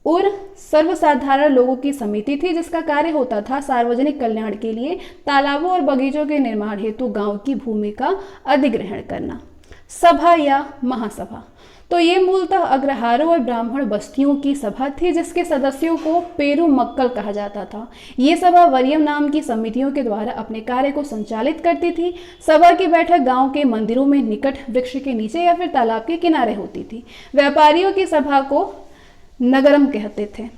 और सर्वसाधारण लोगों की समिति थी, जिसका कार्य होता था सार्वजनिक कल्याण के लिए तालाबों और बगीचों के निर्माण हेतु गांव की भूमि का अधिग्रहण करना। सभा या महासभा, तो ये मूलतः अग्रहारों और ब्राह्मण बस्तियों की सभा थी, जिसके सदस्यों को पेरू मक्कल कहा जाता था। ये सभा वरियम नाम की समितियों के द्वारा अपने कार्य को संचालित करती थी। सभा की बैठक गांव के मंदिरों में निकट वृक्ष के नीचे या फिर तालाब के किनारे होती थी। व्यापारियों की सभा को नगरम कहते थे।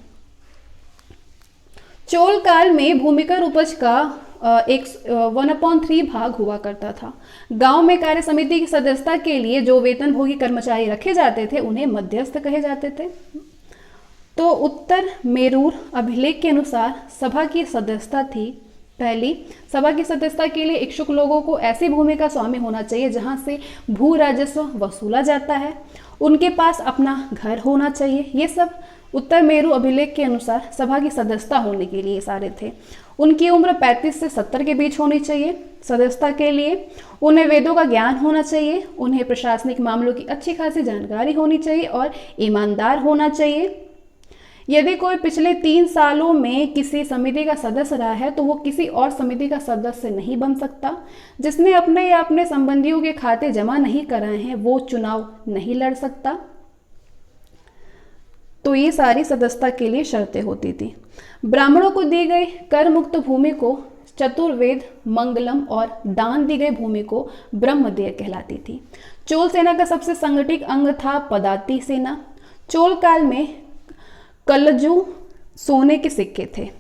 चोल काल में भूमिकर उपज का 1/3 भाग हुआ करता था। गांव में कार्य समिति की सदस्यता के लिए जो वेतनभोगी कर्मचारी रखे जाते थे उन्हें मध्यस्थ कहे जाते थे। तो उत्तर मेरूर अभिलेख के अनुसार सभा की सदस्यता थी। पहली, सभा की सदस्यता के लिए इच्छुक लोगों को ऐसी भूमि का स्वामी होना चाहिए जहां से भू राजस्व वसूला जाता है। उनके पास अपना घर होना चाहिए। ये सब उत्तर मेरू अभिलेख के अनुसार सभा की सदस्यता होने के लिए सारे थे। उनकी उम्र 35 से 70 के बीच होनी चाहिए सदस्यता के लिए। उन्हें वेदों का ज्ञान होना चाहिए। उन्हें प्रशासनिक मामलों की अच्छी खासी जानकारी होनी चाहिए और ईमानदार होना चाहिए। यदि कोई पिछले 3 सालों में किसी समिति का सदस्य रहा है तो वो किसी और समिति का सदस्य नहीं बन सकता। जिसने अपने या अपने संबंधियों के खाते जमा नहीं कराए हैं वो चुनाव नहीं लड़ सकता। तो ये सारी सदस्यता के लिए शर्तें होती थी। ब्राह्मणों को दी गई कर मुक्त भूमि को चतुर्वेद, मंगलम और दान दी गई भूमि को ब्रह्मदेय कहलाती थी। चोल सेना का सबसे संगठित अंग था पदाती सेना। चोल काल में कलजू सोने के सिक्के थे।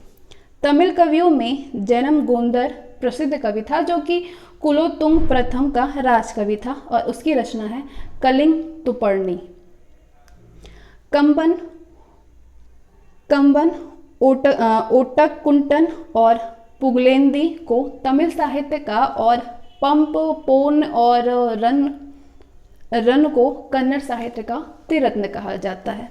तमिल कवियों में जन्म गोंदर प्रसिद्ध कवि था जो कि कुलोत्तुंग प्रथम का राजकवि था और उसकी रचना है कलिंग तुपर्णी। कंबन कंबन ओटकुंटन और पुगलेंदी को तमिल साहित्य का और पंप पोन और रन को कन्नड़ साहित्य का त्रिरत्न कहा जाता है।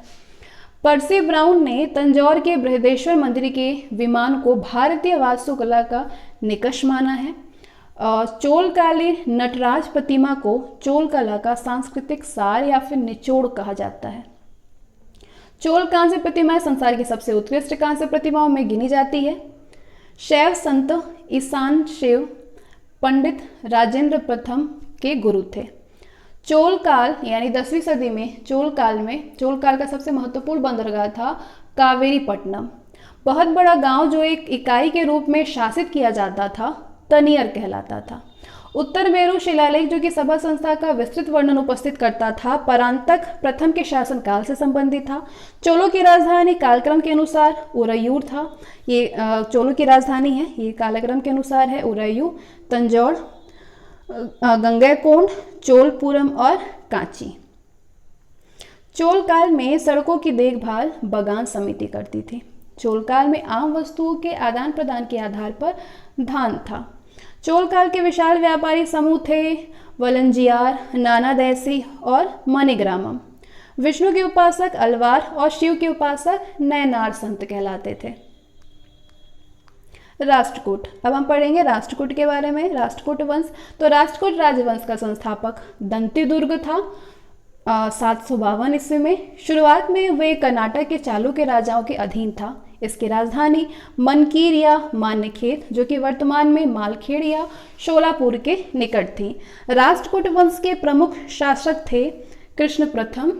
पर्सी ब्राउन ने तंजौर के बृहदेश्वर मंदिर के विमान को भारतीय वास्तुकला का निकष माना है। चोलकालीन नटराज प्रतिमा को चोल कला का सांस्कृतिक सार या फिर निचोड़ कहा जाता है। चोल कांस्य प्रतिमाएं संसार की सबसे उत्कृष्ट कांस्य प्रतिमाओं में गिनी जाती है। शैव संत ईशान शिव पंडित राजेंद्र प्रथम के गुरु थे। चोल काल यानी 10वीं सदी में चोल काल का सबसे महत्वपूर्ण बंदरगाह था कावेरीपट्टनम। बहुत बड़ा गांव जो एक इकाई के रूप में शासित किया जाता था तनियर कहलाता था। उत्तर मेरू शिलालेख जो कि सभा संस्था का विस्तृत वर्णन उपस्थित करता था परांतक प्रथम के शासन काल से संबंधित था। चोलों की राजधानी कालक्रम के अनुसार उरैयूर था। ये चोलों की राजधानी है, ये कालक्रम के अनुसार है उरैयूर, तंजौर, गंगैकोंड, चोलपुरम और कांची। चोल काल में सड़कों की देखभाल बगान समिति करती थी। चोल काल में आम वस्तुओं के आदान प्रदान के आधार पर धान था। चोल काल के विशाल व्यापारी समूह थे वलंजियार, नानादैसी और मणिग्रामम। विष्णु के उपासक अलवार और शिव के उपासक नयनार संत कहलाते थे। राष्ट्रकूट, अब हम पढ़ेंगे राष्ट्रकूट के बारे में। राष्ट्रकूट वंश, तो राष्ट्रकूट राजवंश का संस्थापक दंतिदुर्ग था 752 ईस्वी में। शुरुआत में वे कर्नाटक के चालुक्य राजाओं के अधीन था। इसकी राजधानी मनकीर या मान्यखेत जो कि वर्तमान में मालखेड़ या शोलापुर के निकट थी। राष्ट्रकूट वंश के प्रमुख शासक थे कृष्ण प्रथम,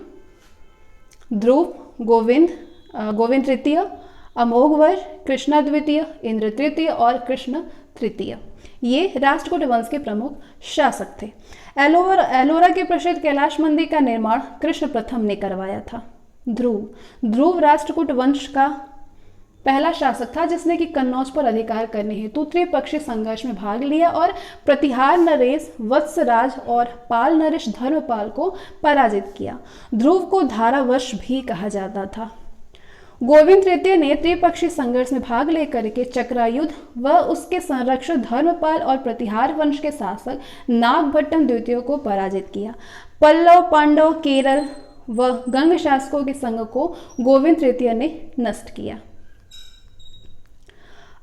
ध्रुव, गोविंद तृतीय, अमोघवर्ष, कृष्ण द्वितीय, इंद्र तृतीय और कृष्ण तृतीय। ये राष्ट्रकूट वंश के प्रमुख शासक थे। एलोरा के प्रसिद्ध कैलाश मंदिर का निर्माण कृष्ण प्रथम ने करवाया था। ध्रुव राष्ट्रकूट वंश का पहला शासक था जिसने कि कन्नौज पर अधिकार करने हेतु त्रिपक्षीय संघर्ष में भाग लिया और प्रतिहार नरेश वत्सराज और पाल नरेश धर्मपाल को पराजित किया। ध्रुव को धारावश भी कहा जाता था। गोविंद तृतीय ने त्रिपक्षीय संघर्ष में भाग लेकर के चक्रायुध व उसके संरक्षक धर्मपाल और प्रतिहार वंश के शासक नागभट्टम द्वितीय को पराजित किया। पल्लव, पांडव, केरल व गंग शासकों के संघ को गोविंद तृतीय ने नष्ट किया।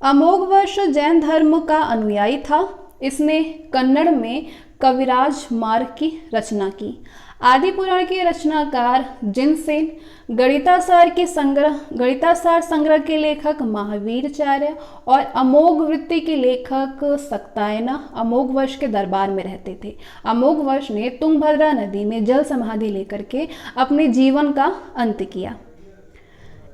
अमोघवर्ष जैन धर्म का अनुयायी था। इसने कन्नड़ में कविराज मार्ग की रचना की। आदि पुराण के रचनाकार जिनसेन, गणितासार संग्रह के लेखक महावीराचार्य और अमोघ वृत्ति के लेखक सक्तायना अमोघवर्ष के दरबार में रहते थे। अमोघवर्ष ने तुंगभद्रा नदी में जल समाधि लेकर के अपने जीवन का अंत किया।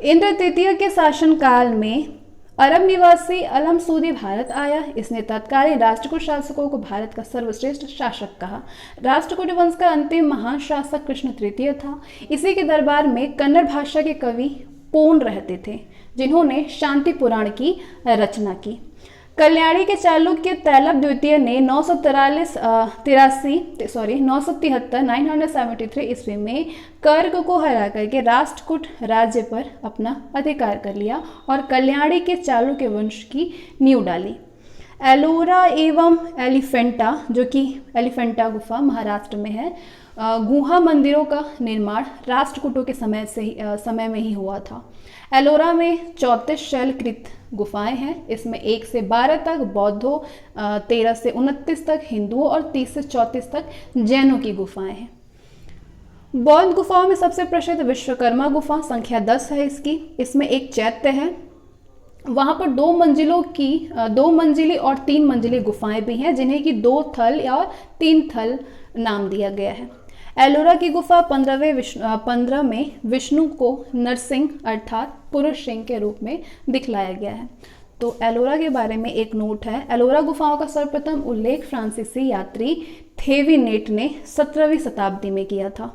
इंद्र तृतीय के शासनकाल में अरब निवासी अलम सूदी भारत आया। इसने तत्कालीन राष्ट्रकूट शासकों को भारत का सर्वश्रेष्ठ शासक कहा। राष्ट्रकूट वंश का अंतिम महान शासक कृष्ण तृतीय था। इसी के दरबार में कन्नड़ भाषा के कवि पोन रहते थे जिन्होंने शांति पुराण की रचना की। कल्याणी के चालुक्य तैलप द्वितीय ने 973 ईस्वी में कर्ग को हरा करके राष्ट्रकूट राज्य पर अपना अधिकार कर लिया और कल्याणी के चालुक्य वंश की नींव डाली। एलोरा एवं एलिफेंटा जो कि एलिफेंटा गुफा महाराष्ट्र में है, गुहा मंदिरों का निर्माण राष्ट्रकूटों के समय में ही हुआ था। एलोरा में 34 शैलकृत गुफाएं हैं। इसमें 1 से 12 तक बौद्धों, 13 से 29 तक हिंदुओं और 30 से 34 तक जैनों की गुफाएं हैं। बौद्ध गुफाओं में सबसे प्रसिद्ध विश्वकर्मा गुफा संख्या 10 है इसकी। इसमें एक चैत्य है। वहाँ पर 2 मंजिली और 3 मंजिली गुफाएं भी हैं जिन्हें कि 2 थल और 3 थल नाम दिया गया है। एलोरा की गुफा 15 में विष्णु को नरसिंह अर्थात पुरुष सिंह के रूप में दिखलाया गया है। तो एलोरा के बारे में एक नोट है। एलोरा गुफाओं का सर्वप्रथम उल्लेख फ्रांसीसी यात्री थेविनेट ने 17वीं शताब्दी में किया था।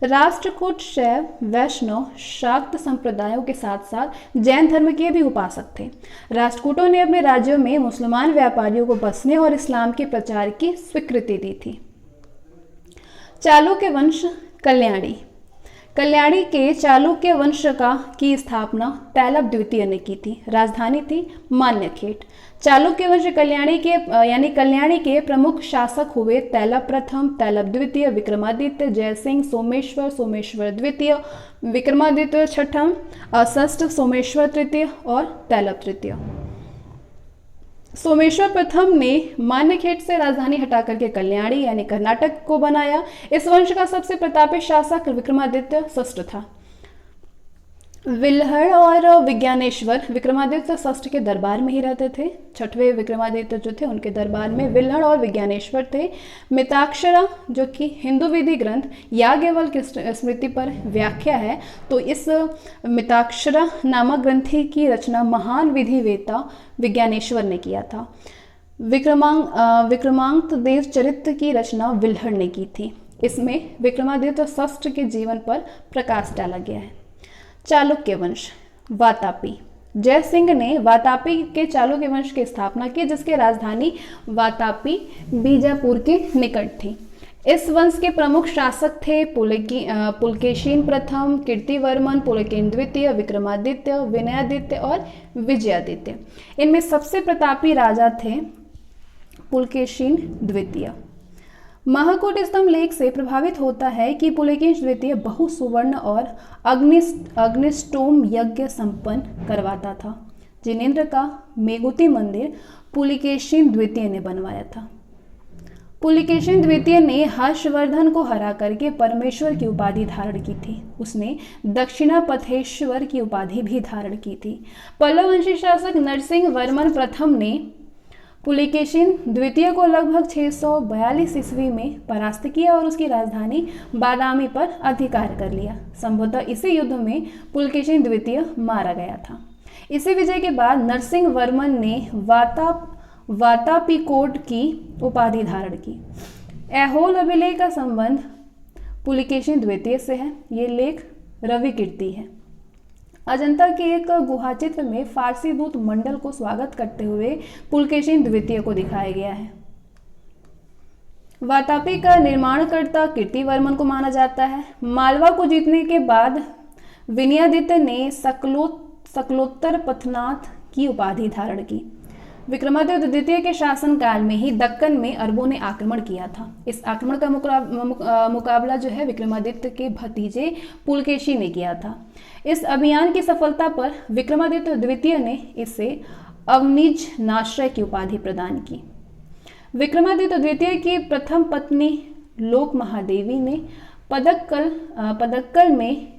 राष्ट्रकूट शैव, वैष्णव, शाक्त संप्रदायों के साथ साथ जैन धर्म के भी उपासक थे। राष्ट्रकूटों ने अपने राज्यों में मुसलमान व्यापारियों को बसने और इस्लाम के प्रचार की स्वीकृति दी थी। चालुक्य वंश कल्याणी। कल्याणी के चालुक्य वंश की स्थापना तैलप द्वितीय ने की थी। राजधानी थी मान्यखेट। चालुक्य वंश कल्याणी के प्रमुख शासक हुए तैलप प्रथम, तैलप द्वितीय, विक्रमादित्य, जयसिंह, सोमेश्वर, सोमेश्वर द्वितीय, विक्रमादित्य छठम, षष्ठ, सोमेश्वर तृतीय और तैलप तृतीय। सोमेश्वर प्रथम ने मान्यखेट से राजधानी हटाकर के कल्याणी यानी कर्नाटक को बनाया। इस वंश का सबसे प्रतापी शासक विक्रमादित्य षष्ठ था। विल्हड़ और विज्ञानेश्वर विक्रमादित्य षष्ठ के दरबार में ही रहते थे। छठवें विक्रमादित्य जो थे उनके दरबार में विल्हड़ और विज्ञानेश्वर थे। मिताक्षरा जो कि हिंदू विधि ग्रंथ याज्ञवल्क्य की स्मृति पर व्याख्या है, तो इस मिताक्षरा नामक ग्रंथि की रचना महान विधिवेता विज्ञानेश्वर ने किया था। विक्रमांक देव चरित्र की रचना विल्हड़ ने की थी। इसमें विक्रमादित्य षष्ठ के जीवन पर प्रकाश डाला गया है। चालुक्य वंश वातापी। जयसिंह ने वातापी के चालुक्य वंश की स्थापना की, जिसकी राजधानी वातापी बीजापुर के निकट थी। इस वंश के प्रमुख शासक थे पुलकेशिन प्रथम, कीर्तिवर्मन, पुलकेन द्वितीय, विक्रमादित्य, विनयादित्य और विजयादित्य। इनमें सबसे प्रतापी राजा थे पुलकेशिन द्वितीय। महाकूट स्तंभ लेख से प्रभावित होता है कि पुलकेशिन द्वितीय बहुसुवर्ण और अग्निष्टोम यज्ञ संपन्न करवाता था। जिनेंद्र का मेगुती मंदिर पुलकेशिन द्वितीय ने बनवाया था। पुलकेशिन द्वितीय ने हर्षवर्धन को हरा करके परमेश्वर की उपाधि धारण की थी। उसने दक्षिणापथेश्वर की उपाधि भी धारण की थी। पल्लव वंशी शासक नरसिंह वर्मन प्रथम ने पुलकेशिन द्वितीय को लगभग 642 ईस्वी में परास्त किया और उसकी राजधानी बादामी पर अधिकार कर लिया। संभवतः इसी युद्ध में पुलकेशिन द्वितीय मारा गया था। इसी विजय के बाद नरसिंह वर्मन ने वातापीकोट की उपाधि धारण की। ऐहोल अभिलेख का संबंध पुलकेशिन द्वितीय से है। ये लेख रवि कीर्ति है। अजंता के एक गुहाचित्र में फारसी दूत मंडल को स्वागत करते हुए पुलकेशिन द्वितीय को दिखाया गया है। वातापी का निर्माणकर्ता कीर्तिवर्मन को माना जाता है। मालवा को जीतने के बाद विनयादित्य ने सकलोत्तर पथनाथ की उपाधि धारण की। विक्रमादित्य द्वितीय के शासनकाल में ही दक्कन में अरबों ने आक्रमण किया था। इस आक्रमण का मुकाबला जो है विक्रमादित्य के भतीजे पुलकेशी ने किया था। इस अभियान की सफलता पर विक्रमादित्य द्वितीय ने इसे अवनिज नाश्रय की उपाधि प्रदान की। विक्रमादित्य द्वितीय की प्रथम पत्नी लोक महादेवी ने पदक्कल में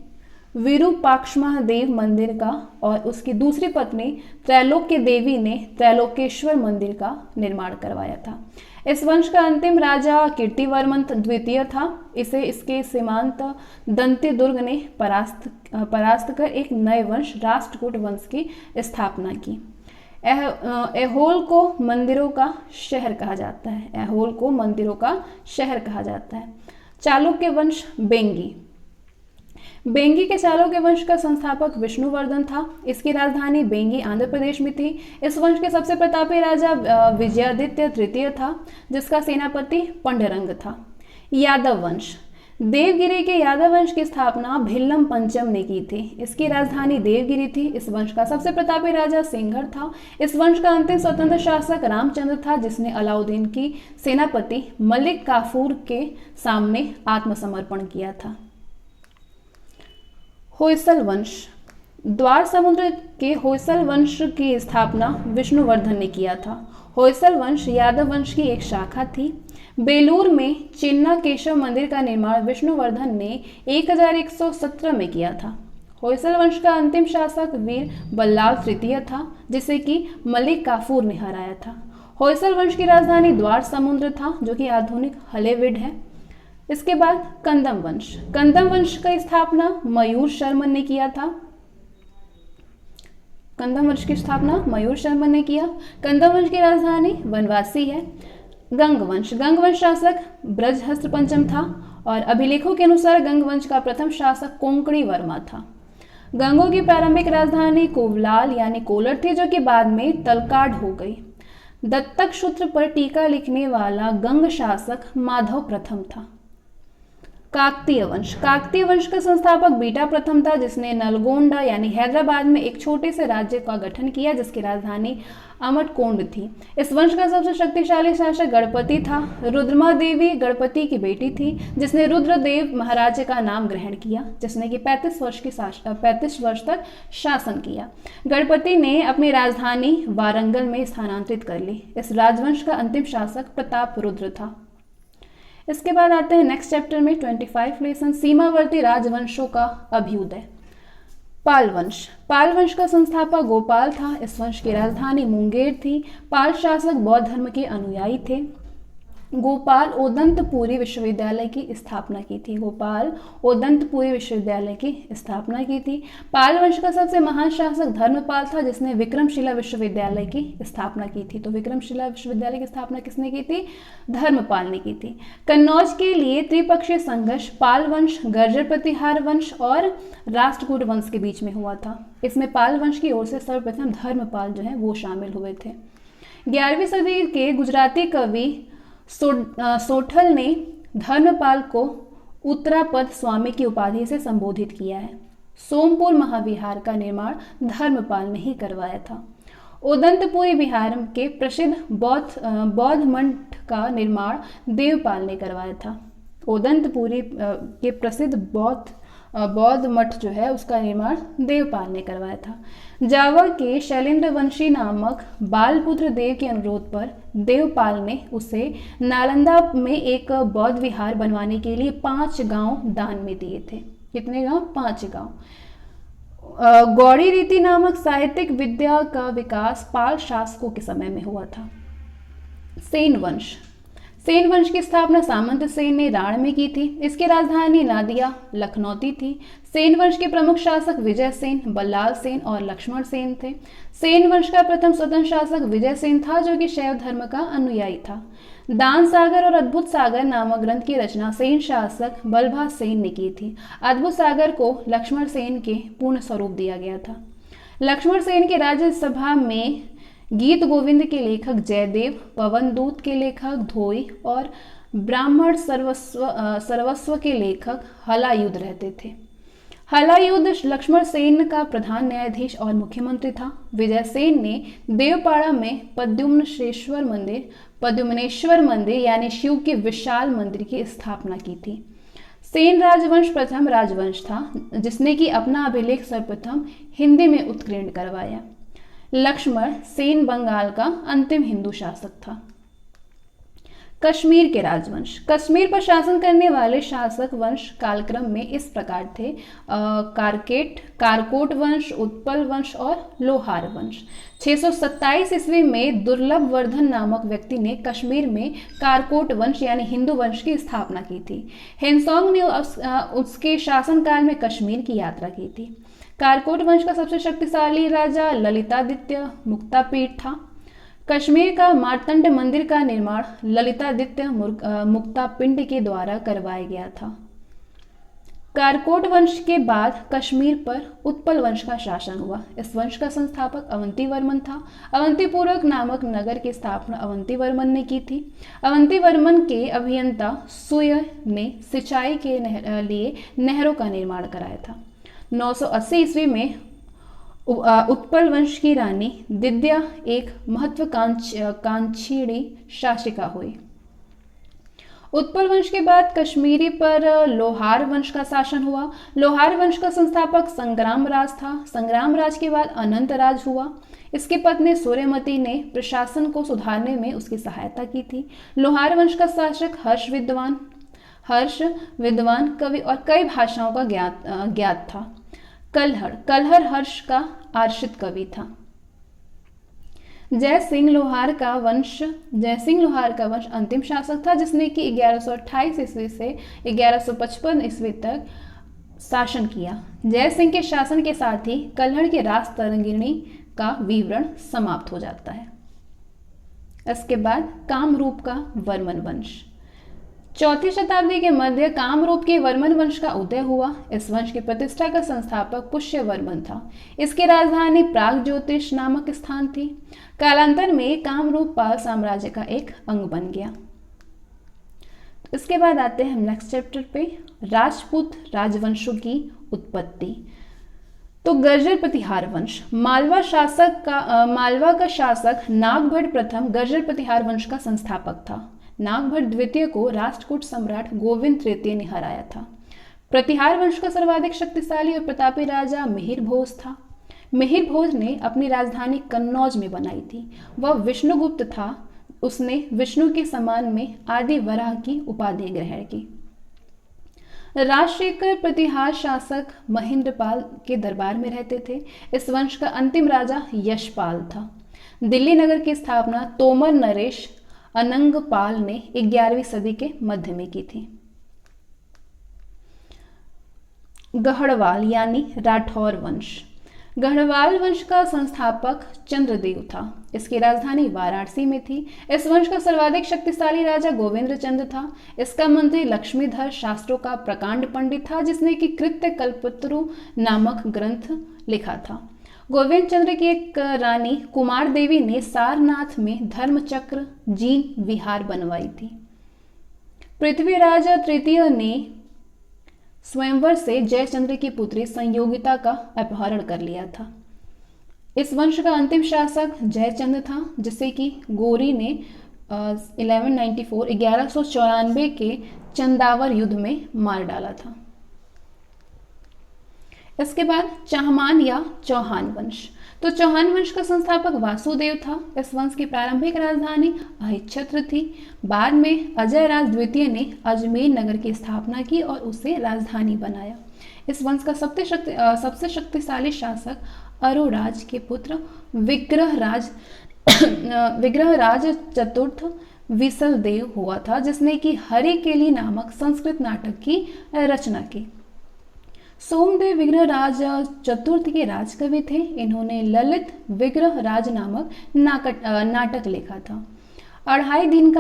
विरूपाक्षमहादेव मंदिर का और उसकी दूसरी पत्नी त्रैलोक्य देवी ने त्रैलोकेश्वर मंदिर का निर्माण करवाया था। इस वंश का अंतिम राजा कीर्तिवर्मन द्वितीय था। इसे इसके सीमांत दंती दुर्ग ने परास्त कर एक नए वंश राष्ट्रकूट वंश की स्थापना की। ऐहोल को मंदिरों का शहर कहा जाता है। ऐहोल को मंदिरों का शहर कहा जाता है। चालुक्य वंश बेंगी। बेंगी के चालुक्य वंश का संस्थापक विष्णुवर्धन था। इसकी राजधानी बेंगी आंध्र प्रदेश में थी। इस वंश के सबसे प्रतापी राजा विजयादित्य तृतीय था, जिसका सेनापति पंडरंग था। यादव वंश। देवगिरी के यादव वंश की स्थापना भिल्लम पंचम ने की थी। इसकी राजधानी देवगिरी थी। इस वंश का सबसे प्रतापी राजा सिंघर था। इस वंश का अंतिम स्वतंत्र शासक रामचंद्र था, जिसने अलाउद्दीन की सेनापति मलिक काफूर के सामने आत्मसमर्पण किया था। होयसल वंश। द्वार समुद्र के होयसल वंश की स्थापना विष्णुवर्धन ने किया था। होयसल वंश यादव वंश की एक शाखा थी। बेलूर में चिन्ना केशव मंदिर का निर्माण विष्णुवर्धन ने 1117 में किया था। होयसल वंश का अंतिम शासक वीर बल्लाल तृतीय था, जिसे कि मलिक काफूर ने हराया था। होयसल वंश की राजधानी द्वार समुद्र था, जो कि आधुनिक हलेविड है। इसके बाद कंदम वंश। कंदम वंश की स्थापना मयूर शर्मन ने किया था। कंदम वंश की स्थापना मयूर शर्मन ने किया। कंदम वंश की राजधानी वनवासी है। गंग वंश। गंग वंश शासक ब्रजहस्त्र पंचम था और अभिलेखों के अनुसार गंग वंश का प्रथम शासक कोंकणी वर्मा था। गंगों की प्रारंभिक राजधानी कोवलाल यानी कोलर थी, जो कि बाद में तलकाड हो गई। दत्तक सूत्र पर टीका लिखने वाला गंग शासक माधव प्रथम था। काकतीय वंश का संस्थापक बीटा प्रथम था, जिसने नलगोंडा यानी हैदराबाद में एक छोटे से राज्य का गठन किया, जिसकी राजधानी अमरकोंड थी। इस वंश का सबसे शक्तिशाली शासक गणपति था। रुद्रमा देवी गणपति की बेटी थी, जिसने रुद्रदेव महाराज का नाम ग्रहण किया, जिसने कि 35 वर्ष तक शासन किया। गणपति ने अपनी राजधानी वारंगल में स्थानांतरित कर ली। इस राजवंश का अंतिम शासक प्रताप रुद्र था। इसके बाद आते हैं नेक्स्ट चैप्टर में 25 लेसन, सीमावर्ती राजवंशों का अभ्युदय। पाल वंश का संस्थापक गोपाल था। इस वंश की राजधानी मुंगेर थी। पाल शासक बौद्ध धर्म के अनुयायी थे। गोपाल ओदंतपुरी विश्वविद्यालय की स्थापना की थी। पाल वंश का सबसे महान शासक धर्मपाल था, जिसने विक्रमशिला विश्वविद्यालय की स्थापना की थी। तो विक्रमशिला विश्वविद्यालय की स्थापना किसने की थी? धर्मपाल ने की थी। कन्नौज के लिए त्रिपक्षीय संघर्ष पाल वंश, गर्जर प्रतिहार वंश और राष्ट्रकूट वंश के बीच में हुआ था। इसमें पाल वंश की ओर से सर्वप्रथम धर्मपाल जो है वो शामिल हुए थे। 11वीं सदी के गुजराती कवि सोठल ने धर्मपाल को उत्तरापद स्वामी की उपाधि से संबोधित किया है। सोमपुर महाविहार का निर्माण धर्मपाल ने ही करवाया था। ओदंतपुरी बिहार के प्रसिद्ध बौद्ध मठ का निर्माण देवपाल ने करवाया था। ओदंतपुरी के प्रसिद्ध बौद्ध मठ जो है उसका निर्माण देवपाल ने करवाया था। जावा के शैलेंद्र वंशी नामक बालपुत्र देव के अनुरोध पर देवपाल ने उसे नालंदा में एक बौद्ध विहार बनवाने के लिए 5 गांव दान में दिए थे। कितने गांव? 5 गांव। गौड़ी रीति नामक साहित्यिक विद्या का विकास पाल शासकों के समय में हुआ था। सेन वंश की स्थापना सामंत सेन ने राण में की थी। इसकी राजधानी नादिया लखनौती थी। सेन वंश के प्रमुख शासक विजय सेन, बल्लाल सेन और लक्ष्मण सेन थे। सेन वंश का प्रथम स्वतंत्र शासक विजय सेन था, जो कि शैव धर्म का अनुयायी था। दान सागर और अद्भुत सागर नामक ग्रंथ की रचना सेन शासक बलभा सेन ने की थी। अद्भुत सागर को लक्ष्मण सेन के पूर्ण स्वरूप दिया गया था। लक्ष्मण सेन के राज्यसभा में गीत गोविंद के लेखक जयदेव, पवन दूत के लेखक धोई और ब्राह्मण सर्वस्व के लेखक हलायुध रहते थे। हलायुध लक्ष्मण सेन का प्रधान न्यायाधीश और मुख्यमंत्री था। विजय सेन ने देवपाड़ा में पद्युम्नेश्वर मंदिर यानी शिव के विशाल मंदिर की स्थापना की थी। सेन राजवंश प्रथम राजवंश था, जिसने कि अपना अभिलेख सर्वप्रथम हिंदी में उत्कीर्ण करवाया। लक्ष्मण सेन बंगाल का अंतिम हिंदू शासक था। कश्मीर के राजवंश। कश्मीर पर शासन करने वाले शासक वंश कालक्रम में इस प्रकार थे: कारकोट वंश, उत्पल वंश और लोहार वंश। 627 ईस्वी में दुर्लभ वर्धन नामक व्यक्ति ने कश्मीर में कारकोट वंश यानी हिंदू वंश की स्थापना की थी। हेनसोंग ने उसके शासनकाल में कश्मीर की यात्रा की थी। कारकोट वंश का सबसे शक्तिशाली राजा ललितादित्य मुक्तापीड था। कश्मीर का मार्तंड मंदिर का निर्माण ललितादित्य मुक्तापिंड के द्वारा करवाया गया था। कारकोट वंश के बाद कश्मीर पर उत्पल वंश का शासन हुआ। इस वंश का संस्थापक अवंतीवर्मन था। अवंतीपुरक नामक नगर की स्थापना अवंतीवर्मन ने की थी। अवंतीवर्मन के अभियंता सुय ने सिंचाई के लिए नहरों का निर्माण कराया था। 980 ईस्वी में उत्पल वंश की रानी दिद्या एक महत्वाकांक्षी शासिका हुई। उत्पल वंश के बाद कश्मीरी पर लोहार वंश का शासन हुआ। लोहार वंश का संस्थापक संग्राम राज था। संग्राम राज के बाद अनंत राज हुआ। इसकी पत्नी सूर्यमती ने प्रशासन को सुधारने में उसकी सहायता की थी। लोहार वंश का शासक हर्ष विद्वान कवि और कई भाषाओं का ज्ञात था। कल्हड़ हर्ष का आश्रित कवि था। जय सिंह लोहार का वंश अंतिम शासक था, जिसने कि 1128 ईस्वी से 1155 ईस्वी तक शासन किया। जय सिंह के शासन के साथ ही कल्हड़ के राज तरंगिणी का विवरण समाप्त हो जाता है। इसके बाद कामरूप का वर्मन वंश। चौथी शताब्दी के मध्य कामरूप के वर्मन वंश का उदय हुआ। इस वंश की प्रतिष्ठा का संस्थापक पुष्यवर्मन था। इसकी राजधानी प्राग ज्योतिष नामक स्थान थी। कालांतर में कामरूप पाल साम्राज्य का एक अंग बन गया। इसके बाद आते हैं हम नेक्स्ट चैप्टर पे, राजपूत राजवंशों की उत्पत्ति। तो गर्जर प्रतिहार वंश, मालवा का शासक नागभट्ट प्रथम गर्जर प्रतिहार वंश का संस्थापक था। नागभट्ट द्वितीय को राष्ट्रकूट सम्राट गोविंद तृतीय ने हराया था। प्रतिहार वंश का सर्वाधिक शक्तिशाली और प्रतापी राजा मिहिर भोज था। मिहिर भोज ने अपनी राजधानी कन्नौज में बनाई थी। वह विष्णुगुप्त था। उसने विष्णु के समान में आदि वराह की उपाधि ग्रहण की। राजशेखर प्रतिहार शासक महेंद्रपाल के दरबार में रहते थे। इस वंश का अंतिम राजा यशपाल था। दिल्ली नगर की स्थापना तोमर नरेश अनंगपाल ने 11वीं सदी के मध्य में की थी। गढ़वाल यानी राठौर वंश, गढ़वाल वंश का संस्थापक चंद्रदेव था। इसकी राजधानी वाराणसी में थी। इस वंश का सर्वाधिक शक्तिशाली राजा गोविंद चंद्र था। इसका मंत्री लक्ष्मीधर शास्त्रों का प्रकांड पंडित था, जिसने कि कृत्य कल्पतरु नामक ग्रंथ लिखा था। गोविंद चंद्र की एक रानी कुमार देवी ने सारनाथ में धर्मचक्र जीन विहार बनवाई थी। पृथ्वीराज तृतीय ने स्वयंवर से जयचंद्र की पुत्री संयोगिता का अपहरण कर लिया था। इस वंश का अंतिम शासक जयचंद्र था, जिसे कि गोरी ने 1194 के चंदावर युद्ध में मार डाला था। इसके बाद चाहमान या चौहान वंश, तो चौहान वंश का संस्थापक वासुदेव था। इस वंश की प्रारंभिक राजधानी अहिच्छत्र थी। बाद में अजय राज द्वितीय ने अजमेर नगर की स्थापना की और उसे राजधानी बनाया। इस वंश का सबसे शक्तिशाली शासक अरोराज के पुत्र विग्रहराज चतुर्थ विसलदेव हुआ था, जिसने कि हरिकेली नामक संस्कृत नाटक की रचना की। सोमदेव विग्रहराज चतुर्थ के राजकवि थे। इन्होंने ललित विग्रहराज नामक नाटक लिखा था। अढ़ाई दिन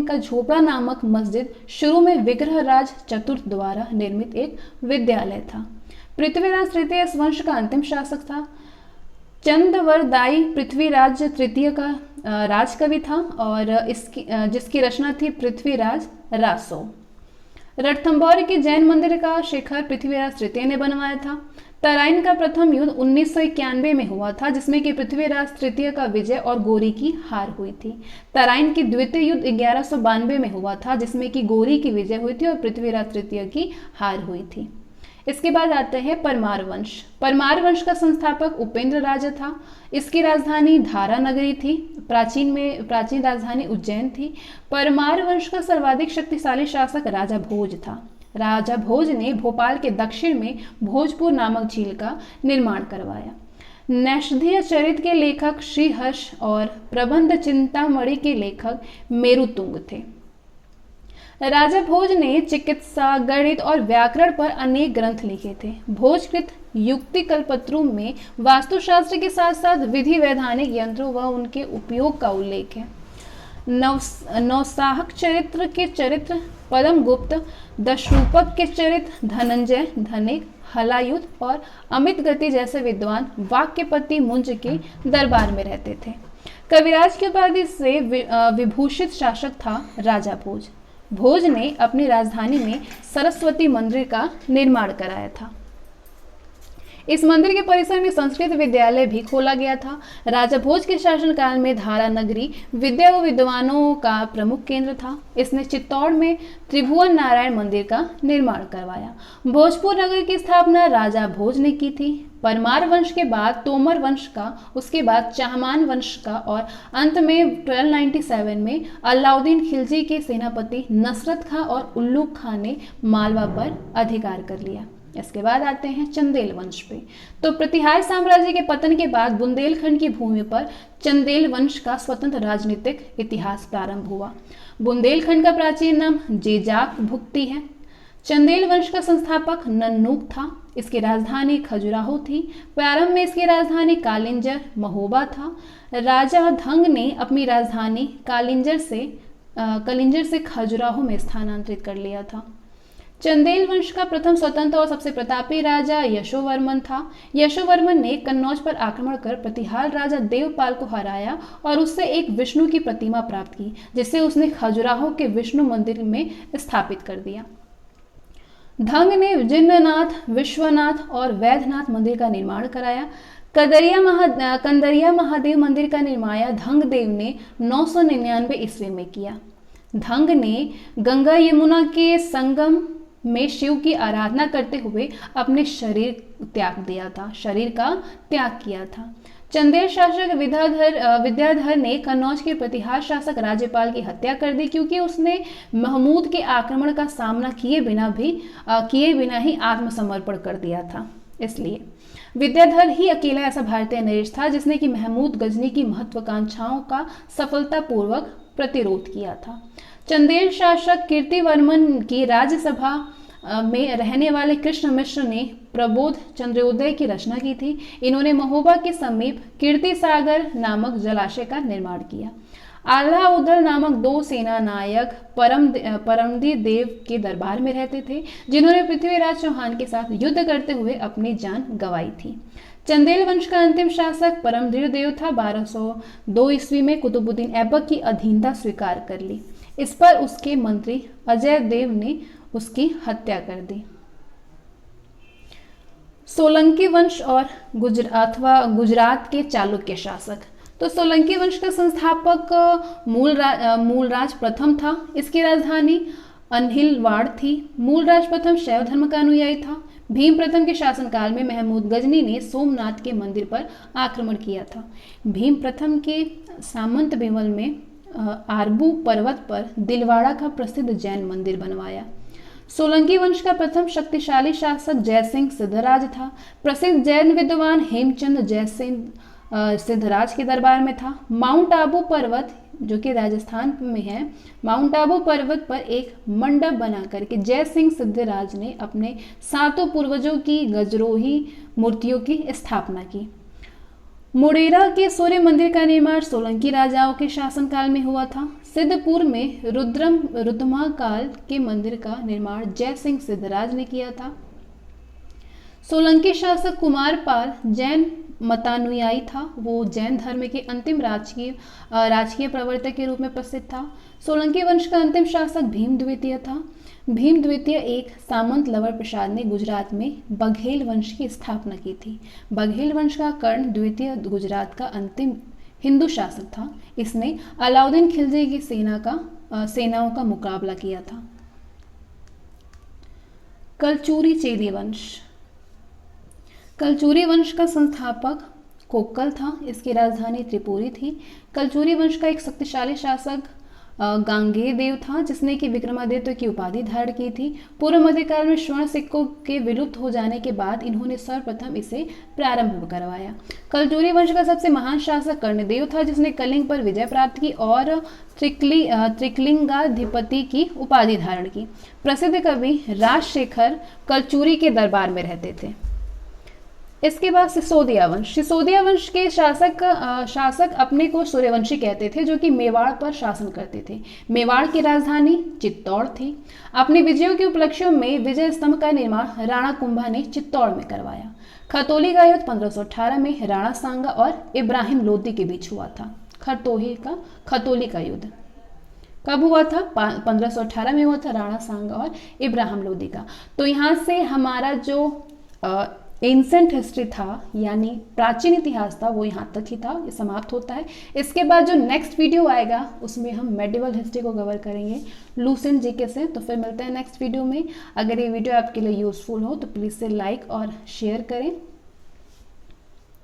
का झोपड़ा नामक मस्जिद शुरू में विग्रहराज चतुर्थ द्वारा निर्मित एक विद्यालय था। पृथ्वीराज तृतीय इस वंश का अंतिम शासक था। चंदवरदाई पृथ्वीराज तृतीय का राजकवि था और जिसकी रचना थी पृथ्वीराज रासो। रणथंभौर के जैन मंदिर का शिखर पृथ्वीराज तृतीय ने बनवाया था। तराइन का प्रथम युद्ध 1991 में हुआ था, जिसमें कि पृथ्वीराज तृतीय का विजय और गोरी की हार हुई थी। तराइन की द्वितीय युद्ध 1192 में हुआ था, जिसमें कि गोरी की विजय हुई थी और पृथ्वीराज तृतीय की हार हुई थी। इसके बाद आते हैं परमार वंश। परमार वंश का संस्थापक उपेंद्र राजा था। इसकी राजधानी धारा नगरी थी। प्राचीन राजधानी उज्जैन थी। परमार वंश का सर्वाधिक शक्तिशाली शासक राजा भोज था। राजा भोज ने भोपाल के दक्षिण में भोजपुर नामक झील का निर्माण करवाया। नैषधीय चरित्र के लेखक श्रीहर्ष और प्रबंध चिंतामणि के लेखक मेरुतुंग थे। राजा भोज ने चिकित्सा, गणित और व्याकरण पर अनेक ग्रंथ लिखे थे। भोजकृत युक्ति कल्पत्रु में वास्तुशास्त्र के साथ साथ विधि वैधानिक यंत्रों व उनके उपयोग का उल्लेख है। नवसाहक चरित्र के चरित्र, पदम गुप्त, दशरूपक के चरित्र, धनंजय, धनिक, हलायुध और अमित गति जैसे विद्वान वाक्यपति मुंज के दरबार में रहते थे। कविराज की उपाधि से विभूषित शासक था राजा भोज। भोज ने अपनी राजधानी में सरस्वती मंदिर का निर्माण कराया था। इस मंदिर के परिसर में संस्कृत विद्यालय भी खोला गया था। राजा भोज के शासनकाल में धारा नगरी विद्या व विद्वानों का प्रमुख केंद्र था। इसने चित्तौड़ में त्रिभुवन नारायण मंदिर का निर्माण करवाया। भोजपुर नगर की स्थापना राजा भोज ने की थी। परमार वंश के बाद तोमर वंश का, उसके बाद चाहमान वंश का और अंत में 1297 में अलाउद्दीन खिलजी के सेनापति नसरत खां और उल्लूक खां ने मालवा पर अधिकार कर लिया। इसके बाद आते हैं चंदेल वंश पे। तो प्रतिहार साम्राज्य के पतन के बाद बुंदेलखंड की भूमि पर चंदेल वंश का स्वतंत्र राजनीतिक इतिहास प्रारंभ हुआ। बुंदेलखंड का प्राचीन नाम जेजाक भुक्ति है। चंदेल वंश का संस्थापक नन्नूक था। इसकी राजधानी खजुराहो थी। प्रारंभ में इसकी राजधानी कालिंजर महोबा था। राजा धंग ने अपनी राजधानी कालिंजर से कलिंजर से खजुराहो में स्थानांतरित कर लिया था। चंदेल वंश का प्रथम स्वतंत्र और सबसे प्रतापी राजा यशोवर्मन था। यशोवर्मन ने कन्नौज पर आक्रमण कर प्रतिहार राजा देवपाल को हराया और उससे एक विष्णु की प्रतिमा प्राप्त की, जिसे उसने खजुराहो के विष्णु मंदिर में स्थापित कर दिया। धंग ने जिन्ननाथ, विश्वनाथ और वैद्यनाथ मंदिर का निर्माण कराया। कंदरिया महादेव मंदिर का निर्माण धंगदेव ने 999 ईस्वी में किया। धंग ने गंगा यमुना के संगम में शिव की आराधना करते हुए अपने शरीर का त्याग किया था। चंदेल शासक विद्याधर ने कन्नौज के प्रतिहार शासक राज्यपाल की हत्या कर दी, क्योंकि उसने महमूद के आक्रमण का सामना किए बिना ही आत्मसमर्पण कर दिया था। इसलिए विद्याधर ही अकेला ऐसा भारतीय नरेश था जिसने कि महमूद गजनी की महत्वाकांक्षाओं का सफलतापूर्वक प्रतिरोध किया था। चंदेल शासक कीर्तिवर्मन की राज्यसभा में रहने वाले कृष्ण मिश्र ने प्रबोध चंद्रोदय की रचना की थी। इन्होंने महोबा के समीप कीर्ति सागर नामक जलाशय का निर्माण किया। आल्हाउदल नामक 2 सेना नायक परमदीर देव के दरबार में रहते थे, जिन्होंने पृथ्वीराज चौहान के साथ युद्ध करते हुए अपनी जान गंवाई थी। चंदेल वंश का अंतिम शासक परमदीर देव था। 1202 ईस्वी में कुतुबुद्दीन ऐबक की अधीनता स्वीकार कर ली। इस पर उसके मंत्री अजय देव ने उसकी हत्या कर दी। सोलंकी वंश और गुजरात के चालुक्य शासक। तो सोलंकी वंश का संस्थापक मूलराज प्रथम था। इसकी राजधानी अनहिलवाड़ थी। मूलराज प्रथम शैव धर्म का अनुयायी था। भीम प्रथम के शासनकाल में महमूद गजनी ने सोमनाथ के मंदिर पर आक्रमण किया था। भीम प्रथम के सामंत बिमल में आरबू पर्वत पर दिलवाड़ा का प्रसिद्ध जैन मंदिर बनवाया। सोलंकी वंश का प्रथम शक्तिशाली शासक जयसिंह सिद्धराज था। प्रसिद्ध जैन विद्वान हेमचंद जयसिंह सिद्धराज के दरबार में था। माउंट आबू पर्वत जो कि राजस्थान में है, माउंट आबू पर्वत पर एक मंडप बना करके जयसिंह सिद्धराज ने अपने 7 पूर्वजों की गजरोही मूर्तियों की स्थापना की। मुडेरा के सूर्य मंदिर का निर्माण सोलंकी राजाओं के शासनकाल में हुआ था। सिद्धपुर में रुद्रमाकाल के मंदिर का निर्माण जयसिंह सिद्धराज ने किया था। सोलंकी शासक कुमारपाल जैन मतानुयायी था। वो जैन धर्म के अंतिम राजकीय प्रवर्तक के रूप में प्रसिद्ध था। सोलंकी वंश का अंतिम शासक भीम द्वितीय था। भीम द्वितीय एक सामंत लवर प्रसाद ने गुजरात में बघेल वंश की स्थापना की थी। बघेल वंश का कर्ण द्वितीय गुजरात का अंतिम हिंदू शासक था। इसने अलाउद्दीन खिलजी की सेनाओं का मुकाबला किया था। कलचुरी चेदी वंश। कलचुरी वंश का संस्थापक कोक्कल था। इसकी राजधानी त्रिपुरी थी। कलचुरी वंश का एक शक्तिशाली शासक गांगेय देव था, जिसने कि विक्रमादित्य की उपाधि धारण की थी। पूर्व मध्यकाल में स्वर्ण सिक्कों के विलुप्त हो जाने के बाद इन्होंने सर्वप्रथम इसे प्रारंभ करवाया। कलचुरी वंश का सबसे महान शासक कर्णदेव था, जिसने कलिंग पर विजय प्राप्त की और त्रिकलिंगाधिपति की उपाधि धारण की। प्रसिद्ध कवि राजशेखर कलचुरी के दरबार में रहते थे। इसके बाद सिसोदिया वंश। सिसोदिया वंश के शासक अपने को सूर्यवंशी कहते थे, जो कि मेवाड़ पर शासन करते थे। मेवाड़ की राजधानी चित्तौड़ थी। अपनी विजयों के उपलक्ष्यों में विजय स्तंभ का निर्माण राणा कुंभा ने चित्तौड़ में करवाया। खतौली का युद्ध 1518 में राणा सांगा और इब्राहिम लोदी के बीच हुआ था। खतौली का युद्ध कब हुआ था? 1518 में हुआ था, राणा सांगा और इब्राहिम लोदी का। तो यहाँ से हमारा जो एंसेंट हिस्ट्री था, यानी प्राचीन इतिहास था, वो यहाँ तक ही था, ये समाप्त होता है। इसके बाद जो नेक्स्ट वीडियो आएगा उसमें हम मेडिवल हिस्ट्री को कवर करेंगे लूसेंट जीके से। तो फिर मिलते हैं नेक्स्ट वीडियो में। अगर ये वीडियो आपके लिए यूजफुल हो तो प्लीज़ से लाइक और शेयर करें।